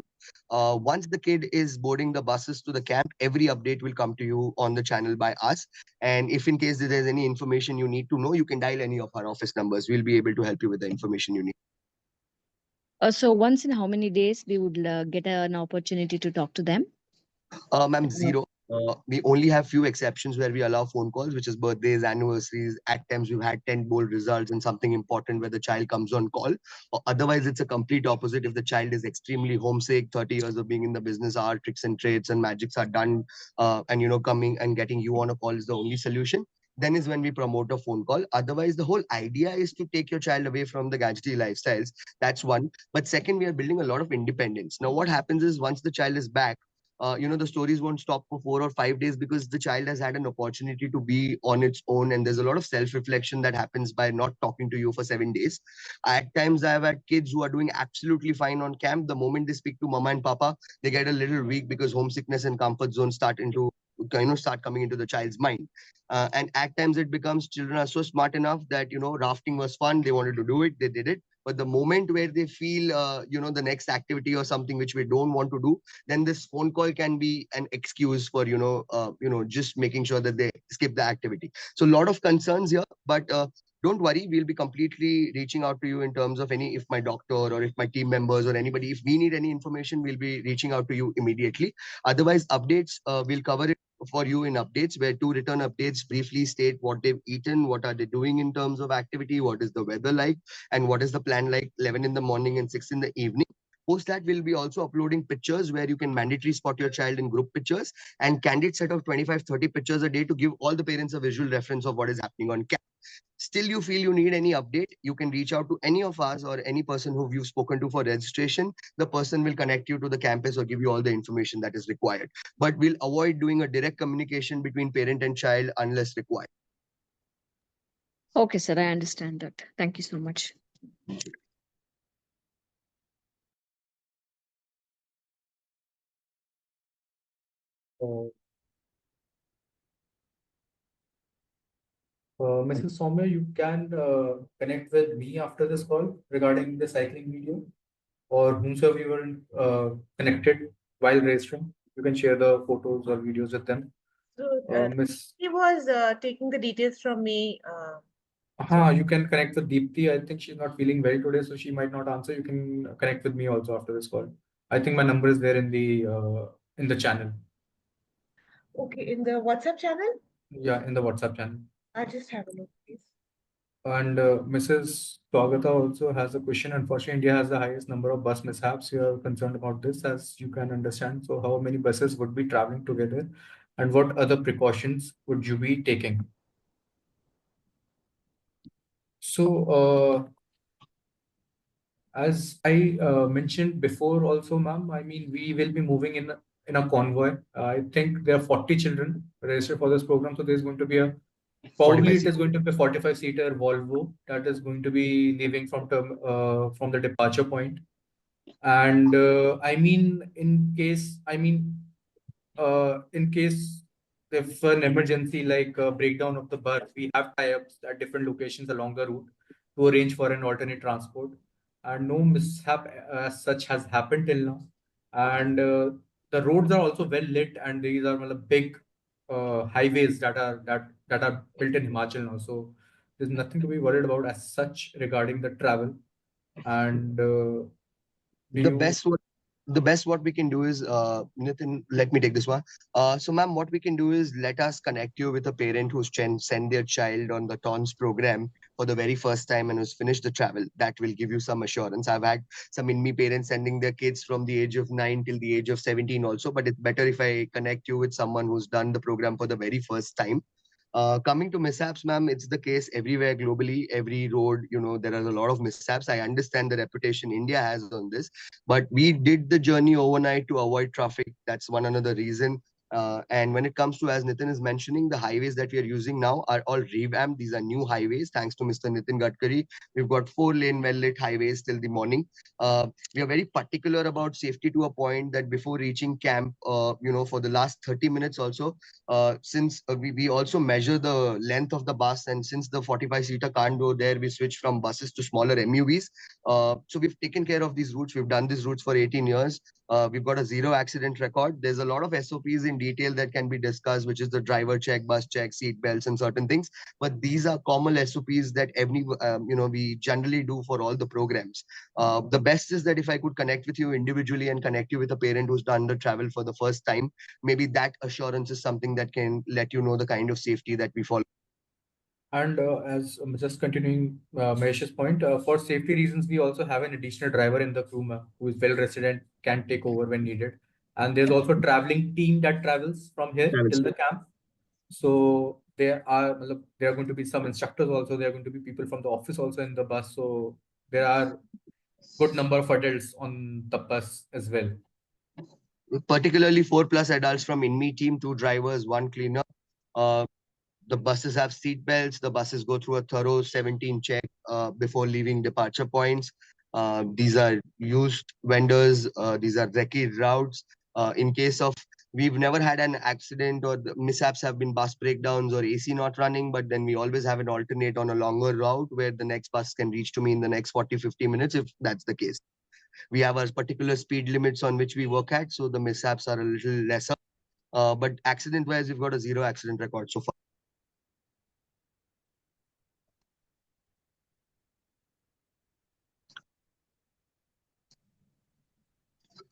Once the kid is boarding the buses to the camp, every update will come to you on the channel by us. And if in case there's any information you need to know, you can dial any of our office numbers. We'll be able to help you with the information you need. So once in how many days we would get an opportunity to talk to them? Ma'am, zero. We only have few exceptions where we allow phone calls, which is birthdays, anniversaries. At times we've had 10 bold results and something important where the child comes on call. Otherwise, it's a complete opposite. If the child is extremely homesick, 30 years of being in the business, our tricks and trades and magics are done, and coming and getting you on a call is the only solution. Then is when we promote a phone call. Otherwise, the whole idea is to take your child away from the gadgety lifestyles. That's one. But second, we are building a lot of independence. Now, what happens is once the child is back, the stories won't stop for 4 or 5 days because the child has had an opportunity to be on its own. And there's a lot of self-reflection that happens by not talking to you for 7 days. At times, I've had kids who are doing absolutely fine on camp. The moment they speak to mama and papa, they get a little weak because homesickness and comfort zone start coming into the child's mind. And at times it becomes children are so smart enough that rafting was fun, they wanted to do it, they did it. But the moment where they feel the next activity or something which we don't want to do, then this phone call can be an excuse for just making sure that they skip the activity. So a lot of concerns here, but don't worry, we'll be completely reaching out to you in terms of if my doctor or if my team members or anybody, if we need any information, we'll be reaching out to you immediately. Otherwise, updates, we'll cover it for you in updates, where two return updates briefly state what they've eaten, what are they doing in terms of activity, what is the weather like, and what is the plan like 11 in the morning and 6 in the evening. Post that, we'll be also uploading pictures where you can mandatory spot your child in group pictures and candid set of 25-30 pictures a day to give all the parents a visual reference of what is happening on camp. Still you feel you need any update, you can reach out to any of us or any person who you've spoken to for registration. The person will connect you to the campus or give you all the information that is required. But we'll avoid doing a direct communication between parent and child unless required. Okay, sir, I understand that. Thank you so much. Mrs. Soumya, you can connect with me after this call regarding the cycling video, or whomsoever you were connected while registering. You can share the photos or videos with them. So Miss, he was taking the details from me. you can connect with Deepthi. I think she's not feeling well today, so she might not answer. You can connect with me also after this call. I think my number is there in the channel. Okay, in the WhatsApp channel? Yeah, in the WhatsApp channel. I'll just have a look, please. And Mrs. Swagata also has a question. Unfortunately, India has the highest number of bus mishaps. You are concerned about this, as you can understand. So how many buses would be traveling together, and what other precautions would you be taking? So, as I mentioned before also, ma'am, I mean, we will be moving in a convoy. I think there are 40 children registered for this program. So there's going to be probably it is going to be a 45-seater Volvo that is going to be leaving from the departure point. And I mean, in case if an emergency like a breakdown of the bus, we have tie-ups at different locations along the route to arrange for an alternate transport. And no mishap as such has happened till now. And the roads are also well lit, and these are big highways that are built in Himachal now. So there's nothing to be worried about as such regarding the travel. And the best what we can do is Nitin, let me take this one. So ma'am, what we can do is let us connect you with a parent who's send their child on the TONS program for the very first time and who's finished the travel. That will give you some assurance. I've had some Inme parents sending their kids from the age of 9 till the age of 17 also, but it's better if I connect you with someone who's done the program for the very first time. Coming to mishaps, ma'am, it's the case everywhere globally. Every road, there are a lot of mishaps. I understand the reputation India has on this, but we did the journey overnight to avoid traffic. That's one another reason. And when it comes to, as Nitin is mentioning, the highways that we are using now are all revamped. These are new highways, thanks to Mr. Nitin Gadkari. We've got 4-lane well-lit highways till the morning. We are very particular about safety to a point that before reaching camp, for the last 30 minutes also, since we also measure the length of the bus, and since the 45-seater can't go there, we switch from buses to smaller MUVs. So we've taken care of these routes. We've done these routes for 18 years. We've got a zero accident record. There's a lot of SOPs in detail that can be discussed, which is the driver check, bus check, seat belts, and certain things. But these are common SOPs that we generally do for all the programs. The best is that if I could connect with you individually and connect you with a parent who's done the travel for the first time, maybe that assurance is something that can let you know the kind of safety that we follow. And as just continuing Mahesh's point, for safety reasons, we also have an additional driver in the crew who is well rested and can take over when needed. And there's also a traveling team that travels from here till the camp. So there are going to be some instructors also. There are going to be people from the office also in the bus. So there are good number of adults on the bus as well. Particularly 4+ adults from Inme team, 2 drivers, 1 cleaner. The buses have seat belts. The buses go through a thorough 17 check before leaving departure points. These are used vendors. These are recce routes. In case of, we've never had an accident or the mishaps have been bus breakdowns or AC not running, but then we always have an alternate on a longer route where the next bus can reach to me in the next 40-50 minutes if that's the case. We have our particular speed limits on which we work at, so the mishaps are a little lesser. But accident-wise, we've got a zero accident record so far.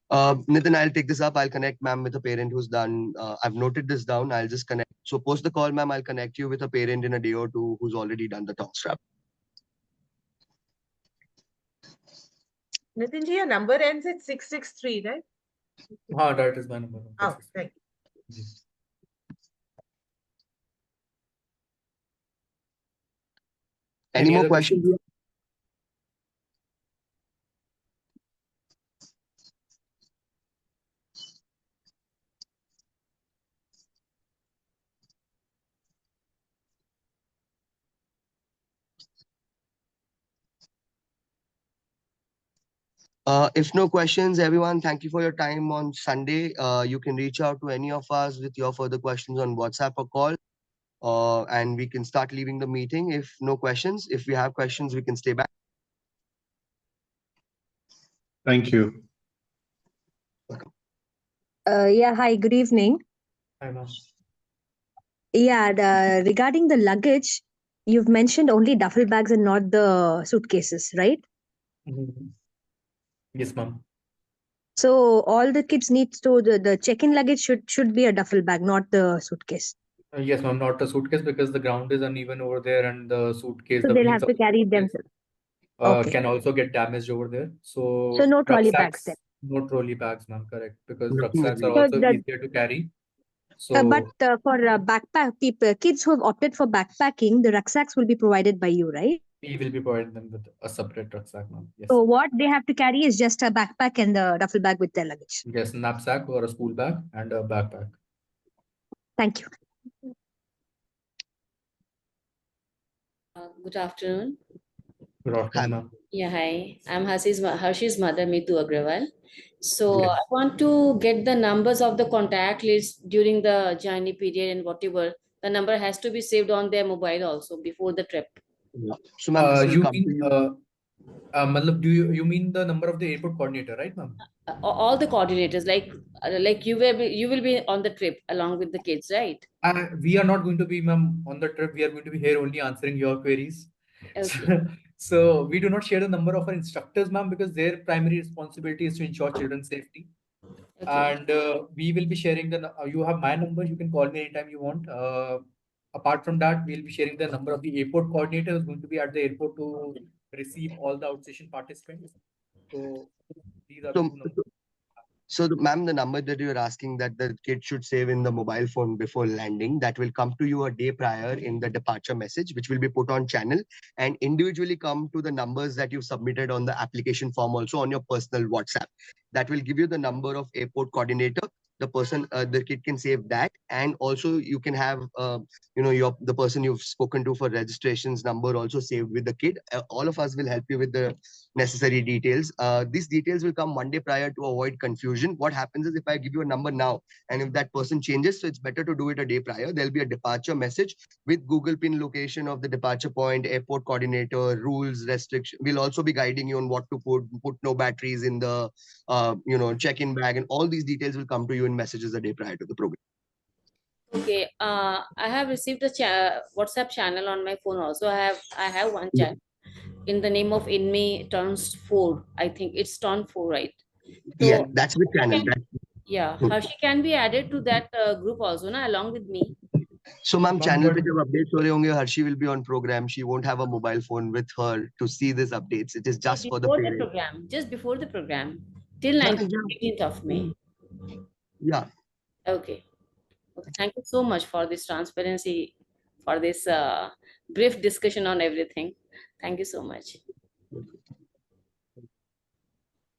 Nitin, I'll take this up. I'll connect ma'am with a parent who's done. I've noted this down. I'll just connect. So post the call, ma'am. I'll connect you with a parent in a day or two who's already done the talk strap. Nitinji, your number ends at 663, right? That is my number. Oh, thank you. Any more questions? If no questions, everyone, thank you for your time on Sunday. You can reach out to any of us with your further questions on WhatsApp or call, and we can start leaving the meeting. If no questions, if we have questions, we can stay back. Thank you. Yeah, hi, good evening. Hi, ma'am. Yeah, regarding the luggage, you've mentioned only duffel bags and not the suitcases, right? Yes, ma'am. So all the kids need to the check-in luggage should be a duffel bag, not the suitcase. Yes, ma'am, not a suitcase because the ground is uneven over there and the suitcase, So the they'll wheels have of to the carry suitcase, themselves. Okay. can also get damaged over there. So So no trolley bags rucksacks, then. no trolley bags, ma'am, correct. Because Nothing is rucksacks are So also the easier to carry. but So for backpack people, kids who have opted for backpacking, the rucksacks will be provided by you, right? we will be providing them with a separate rucksack, ma'am. Yes. So what they have to carry is just a backpack and the duffel bag with their luggage. Yes, knapsack or a school bag and a backpack. Thank you. Good afternoon. Good afternoon, ma'am. Yeah, hi. I'm Harshi's mother, Mitu Agrawal. So Yes. I want to get the numbers of the contact list during the journey period and whatever. The number has to be saved on their mobile also before the trip. So ma'am, this will You come to mean Matlab, do you mean the number of the airport coordinator, right, ma'am? All the coordinators, like you will be on the trip along with the kids, right? We are not going to be, ma'am, on the trip. We are going to be here only answering your queries. Okay. So we do not share the number of our instructors, ma'am, because their primary responsibility is to ensure children's safety. Okay. And we will be sharing you have my number. You can call me anytime you want. Apart from that, we'll be sharing the number of the airport coordinator who's going to be at the airport to receive all the outstation participants. So these are the two numbers. So, ma'am, the number that you're asking that the kid should save in the mobile phone before landing, that will come to you a day prior in the departure message, which will be put on channel and individually come to the numbers that you submitted on the application form also on your personal WhatsApp. That will give you the number of airport coordinator. The kid can save that, and also you can have, the person you've spoken to for registrations number also saved with the kid. All of us will help you with the necessary details. These details will come one day prior to avoid confusion. What happens is if I give you a number now and if that person changes, so it's better to do it a day prior. There'll be a departure message with Google Pin location of the departure point, airport coordinator, rules, restriction. We'll also be guiding you on what to put no batteries in the, check-in bag, and all these details will come to you in messages a day prior to the program. Okay, I have received a WhatsApp channel on my phone also. I have one chat in the name of Inme TON4. I think it's TON4, right? Yeah, So that's the channel. yeah, Harshi can be added to that group also, na, along with me. So, ma'am, Ma'am, channel but पे जब updates हो रहे होंगे, Harshi will be on program. She won't have a mobile phone with her to see these updates. It is No, just for the before the parents. program, just before the program, till Yeah, 18th of May. yeah. Okay. Okay. Thank you so much for this transparency, for this brief discussion on everything. Thank you so much.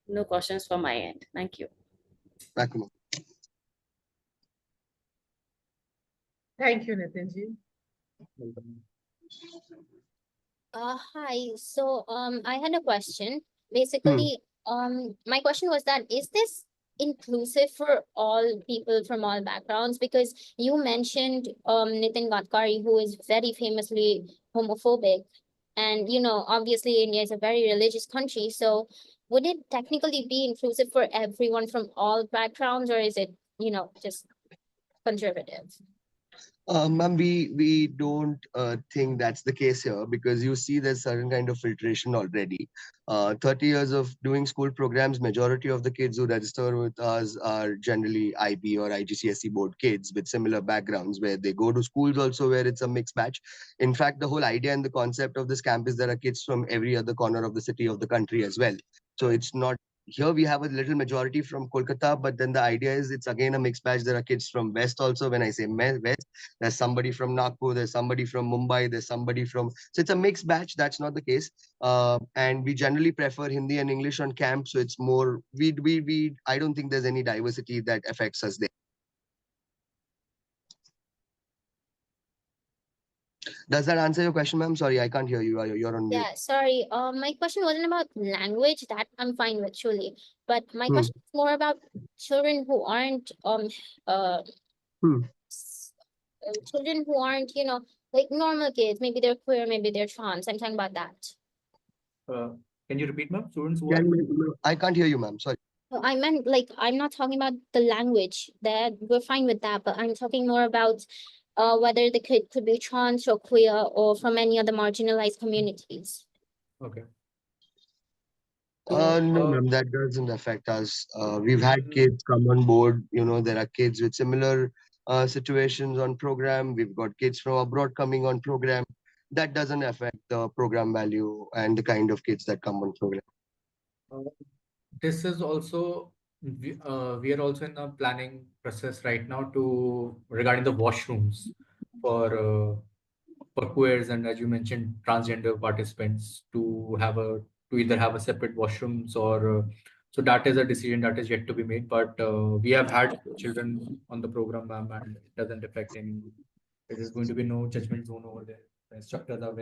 No questions from my end. Thank you. Back to Thank you, Nitinji. Hi. So, I had a question. Basically, my question was that is this inclusive for all people from all backgrounds? Because you mentioned Nitin Gadkari, who is very famously homophobic, and obviously India is a very religious country. So, would it technically be inclusive for everyone from all backgrounds, or is it just conservative? Ma'am, we don't think that's the case here because you see there's certain kind of filtration already. 30 years of doing school programs, majority of the kids who register with us are generally IB or IGCSE board kids with similar backgrounds where they go to schools also where it's a mixed batch. In fact, the whole idea and the concept of this camp is there are kids from every other corner of the city of the country as well. So it's not here we have a little majority from Kolkata, but then the idea is it's again a mixed batch. There are kids from West also. When I say West, there's somebody from Nagpur, there's somebody from Mumbai, there's somebody from. So it's a mixed batch. That's not the case. And we generally prefer Hindi and English on camp. So it's more, I don't think there's any diversity that affects us there. Does that answer your question, ma'am? Sorry, I can't hear you. You're on mute. Yeah, sorry. My question wasn't about language. That I'm fine with, truly. But my question is more about children who aren't children who aren't like normal kids. Maybe they're queer, maybe they're trans. I'm talking about that. Can you repeat, ma'am? Students who I can't hear you, ma'am. Sorry. No, I meant like I'm not talking about the language. That we're fine with that, but I'm talking more about whether the kid could be trans or queer or from any other marginalized communities. Okay. No, ma'am, that doesn't affect us. We've had kids come on board. There are kids with similar situations on program. We've got kids from abroad coming on program. That doesn't affect the program value and the kind of kids that come on program. This is also we are also in the planning process right now regarding the washrooms for queers and, as you mentioned, transgender participants to either have a separate washrooms or so that is a decision that is yet to be made. But we have had children on the program, ma'am, and it doesn't affect any. There is going to be no judgment zone over there. The instructors are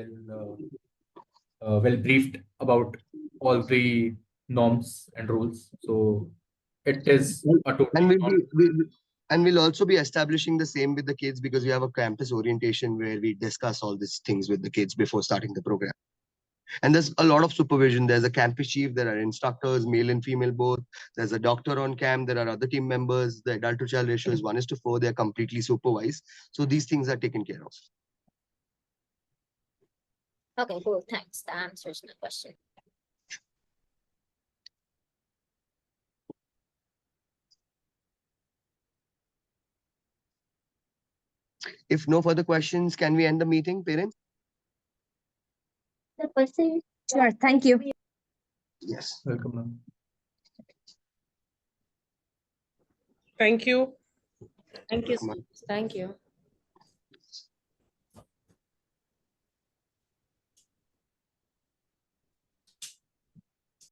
well briefed about all the norms and rules. So it is a totally And we'll also be establishing the same with the kids because we have a campus orientation where we discuss all these things with the kids before starting the program. And there's a lot of supervision. There's a campus chief, there are instructors, male and female both. There's a doctor on camp, there are other team members. The adult to child ratio is 1:4. They're completely supervised. So these things are taken care of. Okay, cool. Thanks. That answers my question. If no further questions, can we end the meeting, parents? Sure. Thank you. Yes. welcome, ma'am. Thank you. Thank you. Thank you.